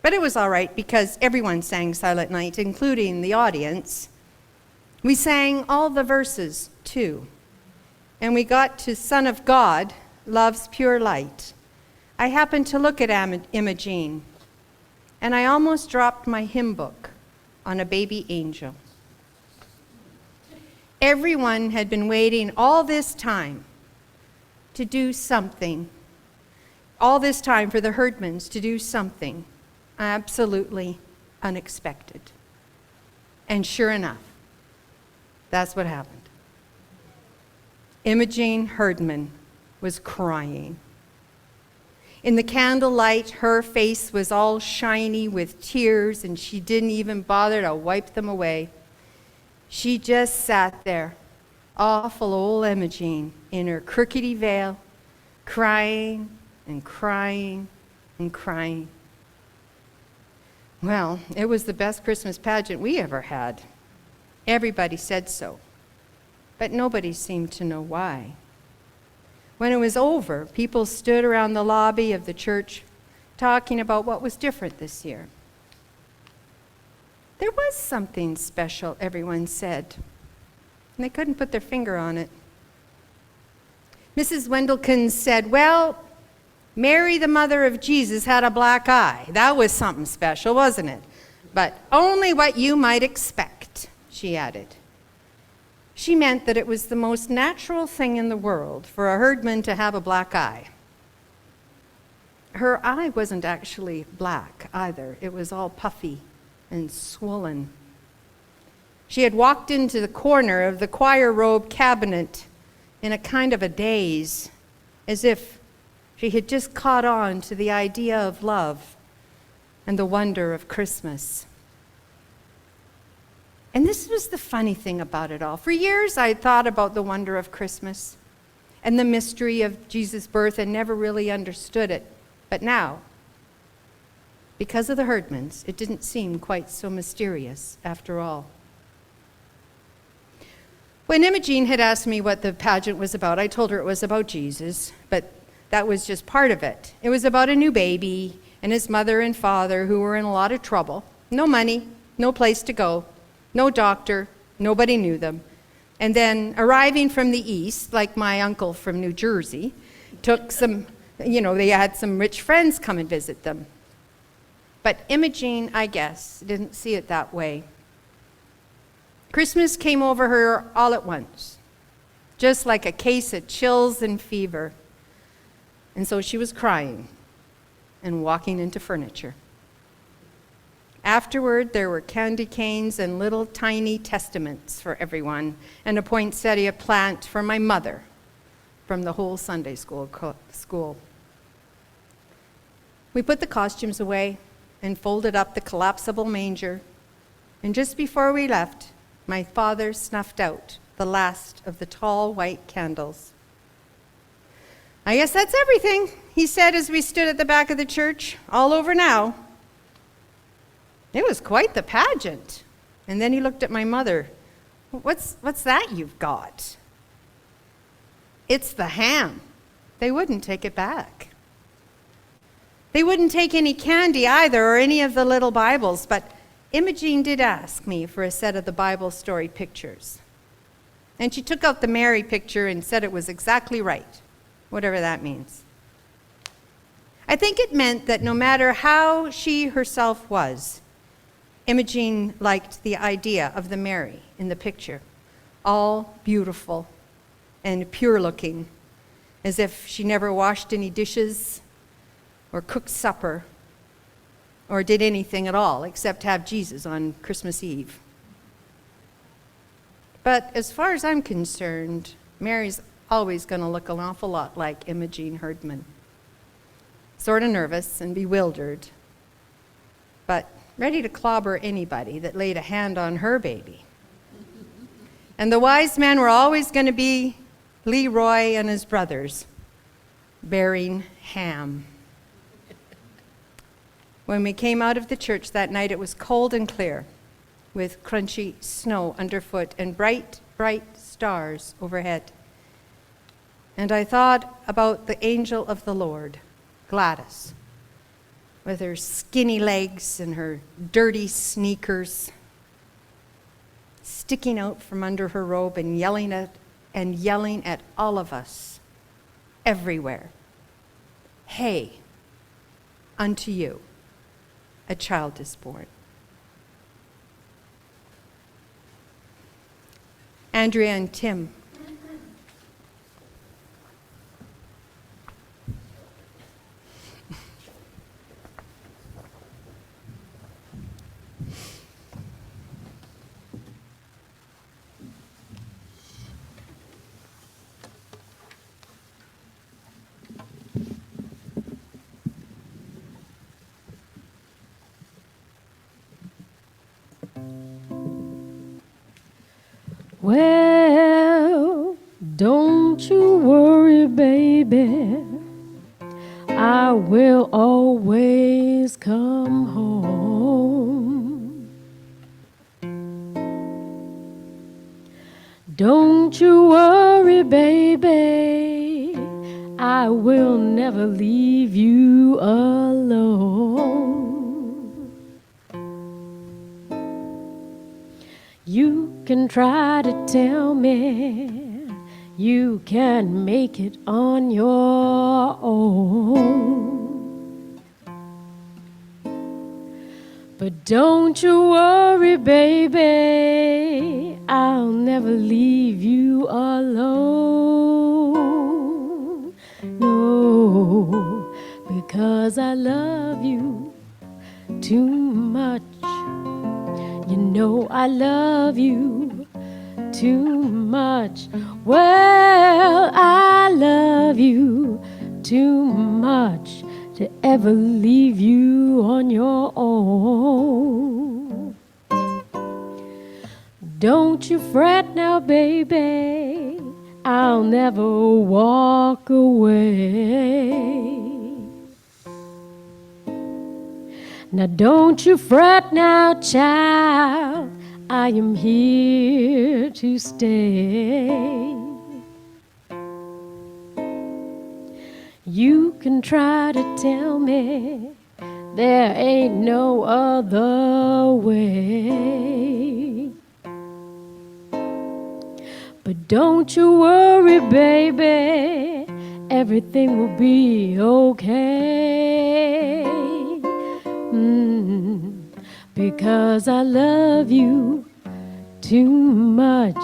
But it was all right because everyone sang Silent Night, including the audience. We sang all the verses, too. And we got to Son of God, Love's Pure Light. I happened to look at Imogene, and I almost dropped my hymn book on a baby angel. Everyone had been waiting all this time to do something, all this time for the Herdmans to do something absolutely unexpected. And sure enough, that's what happened. Imogene Herdman was crying. In the candlelight, her face was all shiny with tears, and she didn't even bother to wipe them away. She just sat there, awful old Imogene, in her crookedy veil, crying and crying and crying. Well, it was the best Christmas pageant we ever had. Everybody said so, but nobody seemed to know why. When it was over, people stood around the lobby of the church talking about what was different this year. There was something special, everyone said, and they couldn't put their finger on it. Mrs. Wendelkin said, well, Mary, the mother of Jesus, had a black eye. That was something special, wasn't it? But only what you might expect, she added. She meant that it was the most natural thing in the world for a herdman to have a black eye. Her eye wasn't actually black either. It was all puffy and swollen. She had walked into the corner of the choir robe cabinet in a kind of a daze, as if she had just caught on to the idea of love and the wonder of Christmas. And this was the funny thing about it all. For years, I had thought about the wonder of Christmas and the mystery of Jesus' birth and never really understood it. But now, because of the Herdmans, it didn't seem quite so mysterious after all. When Imogene had asked me what the pageant was about, I told her it was about Jesus, but that was just part of it. It was about a new baby and his mother and father who were in a lot of trouble. No money, no place to go. No doctor, nobody knew them. And then arriving from the east, like my uncle from New Jersey, took some, they had some rich friends come and visit them. But Imogene, I guess, didn't see it that way. Christmas came over her all at once, just like a case of chills and fever. And so she was crying and walking into furniture. Afterward, there were candy canes and little tiny testaments for everyone, and a poinsettia plant for my mother from the whole Sunday school. We put the costumes away and folded up the collapsible manger, and just before we left, my father snuffed out the last of the tall white candles. I guess that's everything, he said as we stood at the back of the church. All over now. It was quite the pageant. And then he looked at my mother. What's that you've got? It's the ham. They wouldn't take it back. They wouldn't take any candy either or any of the little Bibles, but Imogene did ask me for a set of the Bible story pictures. And she took out the Mary picture and said it was exactly right, whatever that means. I think it meant that no matter how she herself was, Imogene liked the idea of the Mary in the picture, all beautiful and pure-looking, as if she never washed any dishes or cooked supper or did anything at all except have Jesus on Christmas Eve. But as far as I'm concerned, Mary's always going to look an awful lot like Imogene Herdman. Sort of nervous and bewildered, but ready to clobber anybody that laid a hand on her baby. And the wise men were always going to be Leroy and his brothers, bearing ham. When we came out of the church that night, it was cold and clear, with crunchy snow underfoot and bright, bright stars overhead. And I thought about the angel of the Lord, Gladys, with her skinny legs and her dirty sneakers, sticking out from under her robe and yelling at all of us, everywhere. Hey, unto you a child is born. Andrea and Tim. Don't you worry, baby, I will always come home. Don't you worry, baby, I will never leave you alone. You can try to tell me you can make it on your own, but don't you worry, baby, I'll never leave you alone. No, because I love you too much. You know I love you too much. Well, I love you too much to ever leave you on your own. Don't you fret now, baby, I'll never walk away. Now don't you fret now, child, I am here to stay. You can try to tell me there ain't no other way, but don't you worry, baby, everything will be okay. Because I love you too much.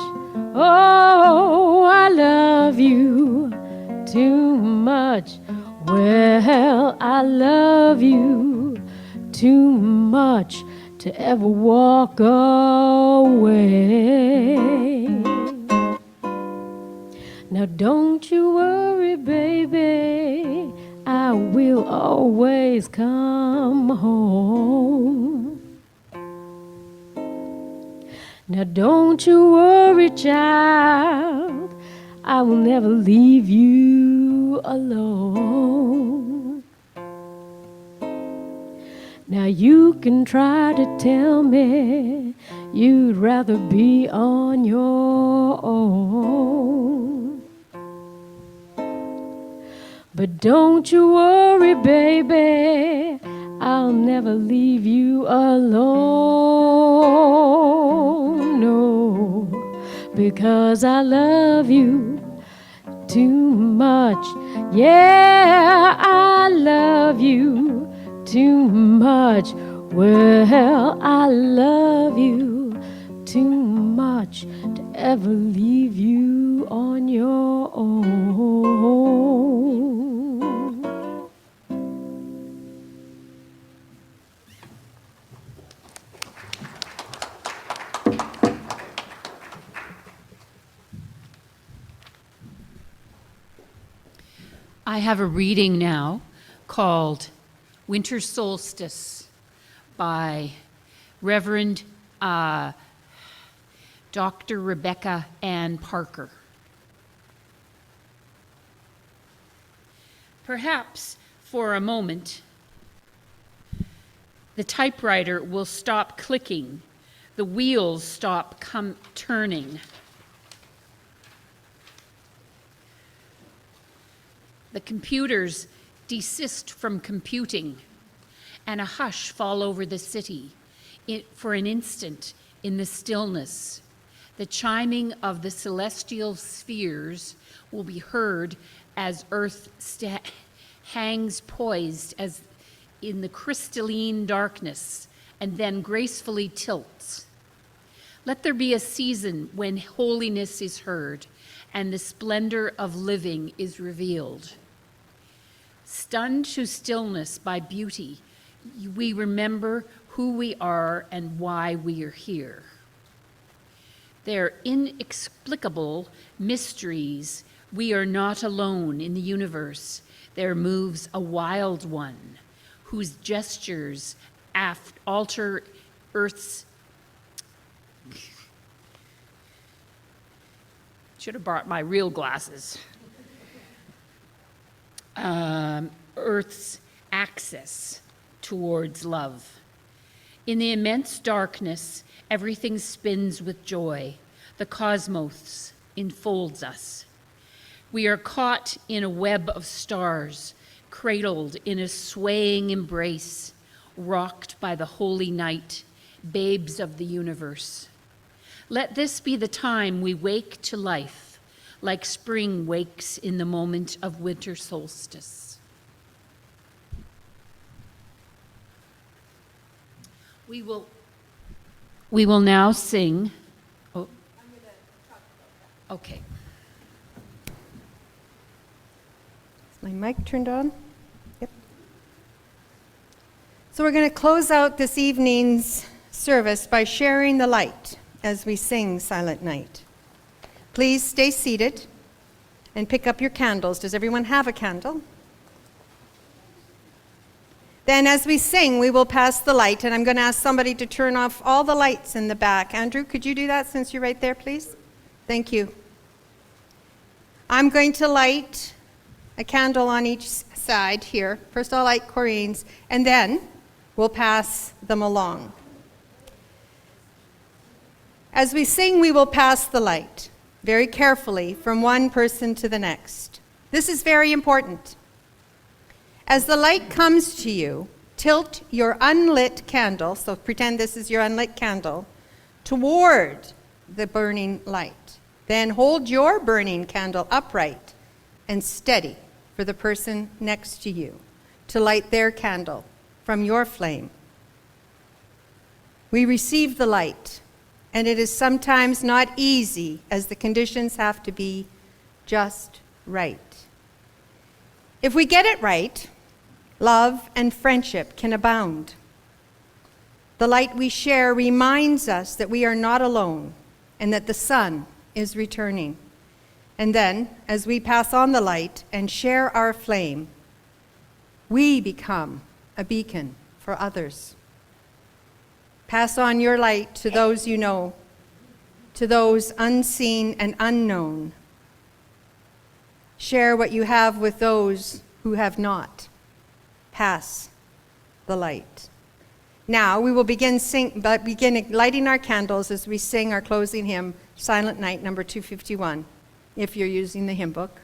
Oh, I love you too much. Well, I love you too much to ever walk away. Now don't you worry, baby, I will always come home. Now don't you worry, child, I will never leave you alone. Now you can try to tell me you'd rather be on your own, but don't you worry, baby, I'll never leave you alone. No, because I love you too much. Yeah, I love you too much. Well, I love you too much to ever leave you on your own. I have a reading now called Winter Solstice by Reverend Dr. Rebecca Ann Parker. Perhaps for a moment, the typewriter will stop clicking, the wheels stop turning. The computers desist from computing, and a hush fall over the city. For an instant, in the stillness, the chiming of the celestial spheres will be heard as Earth hangs poised as in the crystalline darkness, and then gracefully tilts. Let there be a season when holiness is heard, and the splendor of living is revealed. Stunned to stillness by beauty, we remember who we are and why we are here. Their inexplicable mysteries, we are not alone in the universe. There moves a wild one, whose gestures alter Earth's Should have brought my real glasses. Earth's axis towards love. In the immense darkness, everything spins with joy. The cosmos enfolds us. We are caught in a web of stars, cradled in a swaying embrace, rocked by the holy night, babes of the universe. Let this be the time we wake to life, like spring wakes in the moment of winter solstice. We will now sing. Oh. Okay. Is my mic turned on? Yep. So we're going to close out this evening's service by sharing the light as we sing Silent Night. Please stay seated and pick up your candles. Does everyone have a candle? Then as we sing, we will pass the light, and I'm going to ask somebody to turn off all the lights in the back. Andrew, could you do that since you're right there, please? Thank you. I'm going to light a candle on each side here. First I'll light Corinne's, and then we'll pass them along. As we sing, we will pass the light very carefully from one person to the next. This is very important. As the light comes to you, tilt your unlit candle, so pretend this is your unlit candle, toward the burning light. Then hold your burning candle upright and steady for the person next to you to light their candle from your flame. We receive the light, and it is sometimes not easy as the conditions have to be just right. If we get it right, love and friendship can abound. The light we share reminds us that we are not alone and that the sun is returning. And then, as we pass on the light and share our flame, we become a beacon for others. Pass on your light to those you know, to those unseen and unknown. Share what you have with those who have not. Pass the light. Now we will begin lighting our candles as we sing our closing hymn, Silent Night, number 251, if you're using the hymn book.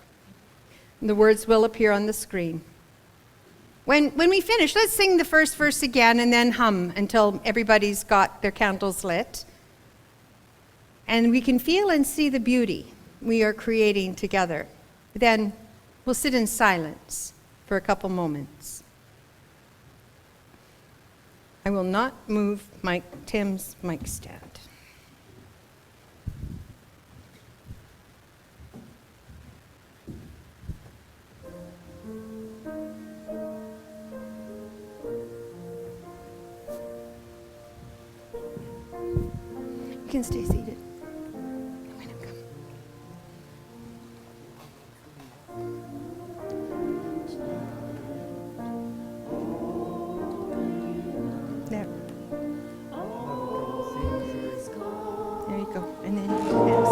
The words will appear on the screen. When we finish, let's sing the first verse again and then hum until everybody's got their candles lit. And we can feel and see the beauty we are creating together. Then we'll sit in silence for a couple moments. I will not move Tim's mic stand. You can stay seated. Let him come. There. There you go. And then yes.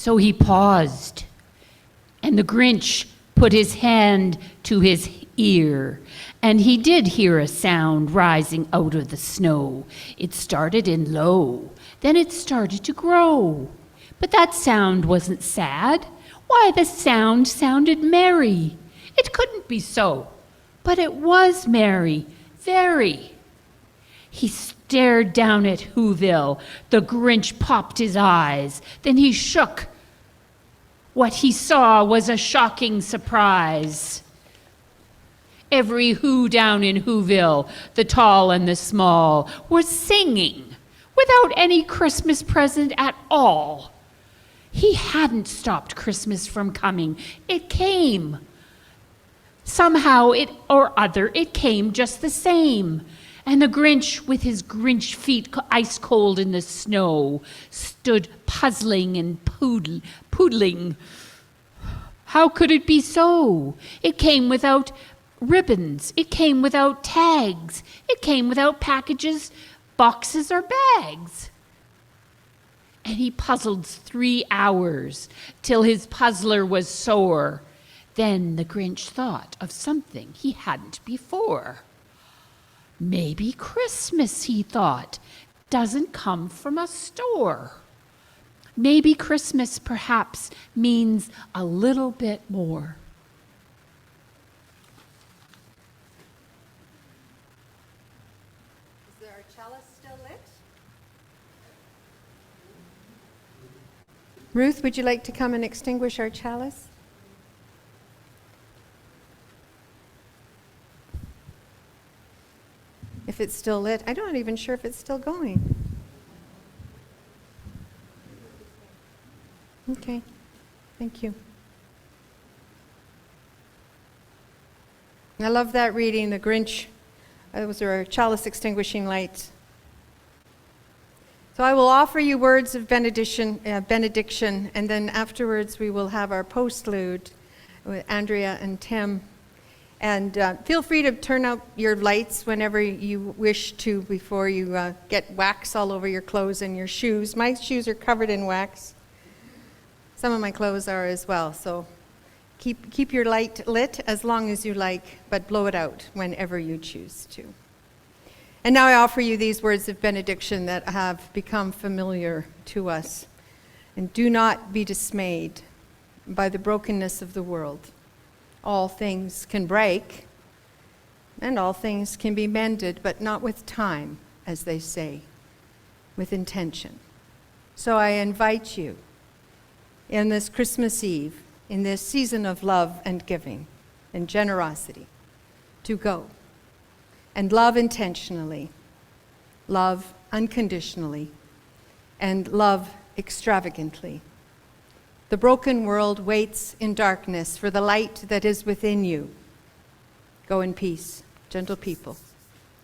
So he paused, and the Grinch put his hand to his ear, and he did hear a sound rising out of the snow. It started in low, then it started to grow. But that sound wasn't sad. Why, the sound sounded merry. It couldn't be so, but it was merry, very. He stared down at Whoville. The Grinch popped his eyes. Then he shook. What he saw was a shocking surprise. Every Who down in Whoville, the tall and the small, were singing without any Christmas present at all. He hadn't stopped Christmas from coming. It came. Somehow it came just the same. And the Grinch, with his Grinch feet ice cold in the snow, stood puzzling and poodling. How could it be so? It came without ribbons. It came without tags. It came without packages, boxes, or bags. And he puzzled 3 hours till his puzzler was sore. Then the Grinch thought of something he hadn't before. Maybe Christmas, he thought, doesn't come from a store. Maybe Christmas perhaps means a little bit more. Is our chalice still lit? Ruth, would you like to come and extinguish our chalice? If it's still lit. I'm not even sure if it's still going. Okay, thank you. I love that reading, the Grinch. Those are our chalice extinguishing lights. So I will offer you words of benediction, and then afterwards we will have our postlude with Andrea and Tim. And feel free to turn out your lights whenever you wish to before you get wax all over your clothes and your shoes. My shoes are covered in wax. Some of my clothes are as well. So keep your light lit as long as you like, but blow it out whenever you choose to. And now I offer you these words of benediction that have become familiar to us. And do not be dismayed by the brokenness of the world. All things can break, and all things can be mended, but not with time, as they say, with intention. So I invite you in this Christmas Eve, in this season of love and giving and generosity, to go and love intentionally, love unconditionally, and love extravagantly. The broken world waits in darkness for the light that is within you. Go in peace, gentle people.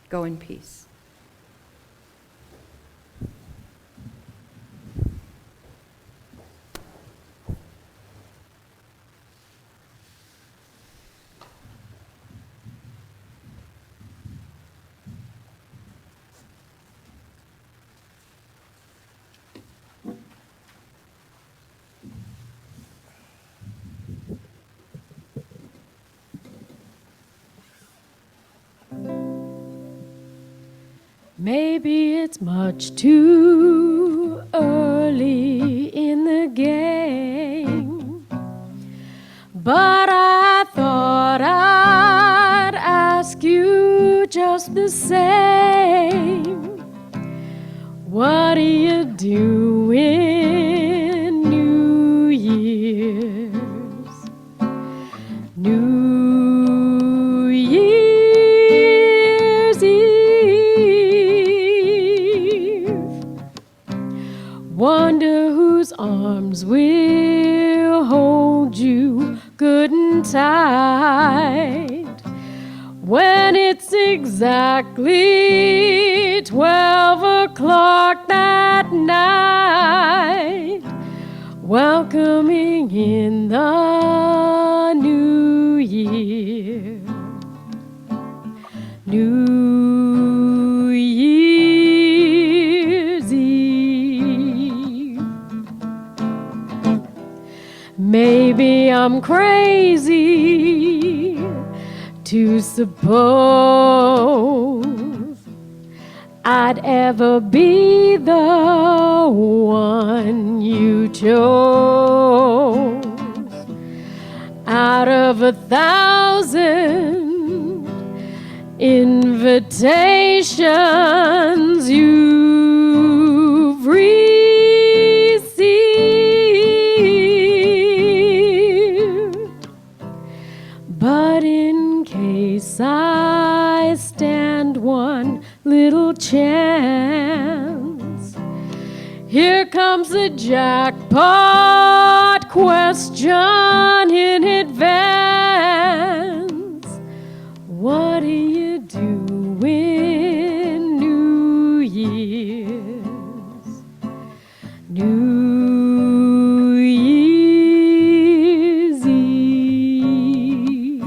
Go in peace. Maybe it's much too early in the game, but I thought I'd ask you just the same. What are you doing New Year's? New Year's Eve. Wonder whose arms will hold you good and tight when it's exactly 12 o'clock that night, welcoming in the new year. New Year's Eve. I'm crazy to suppose I'd ever be the one you chose out of 1,000 invitations you've received. But in case I stand one little chance, here comes the jackpot question in advance. What do you do in New Year's? New Year's Eve.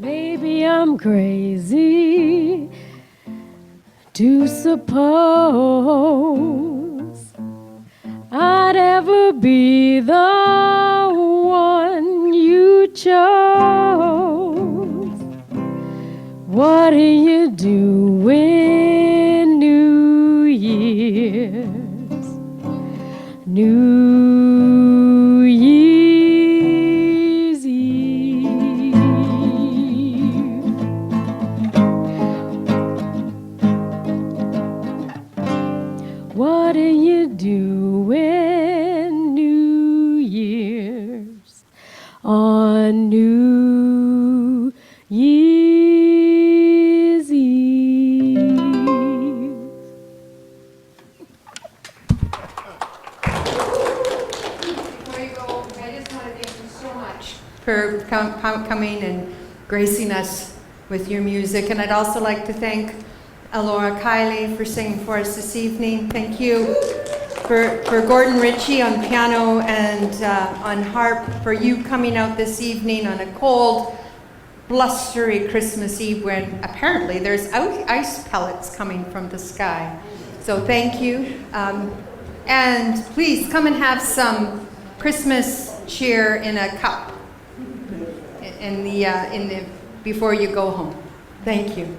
Maybe I'm crazy to suppose I'd ever be the one you chose. What do you do in New Year's? New Year's Eve. What do you do in New Year's? On New Year's Eve. Before you go, I just want to thank you so much for coming and gracing us with your music. And I'd also like to thank Alora Kiley for singing for us this evening. Thank you for Gordon Ritchie on piano and on harp, for you coming out this evening on a cold, blustery Christmas Eve when apparently there's ice pellets coming from the sky. So thank you. And please come and have some Christmas cheer in a cup before you go home. Thank you.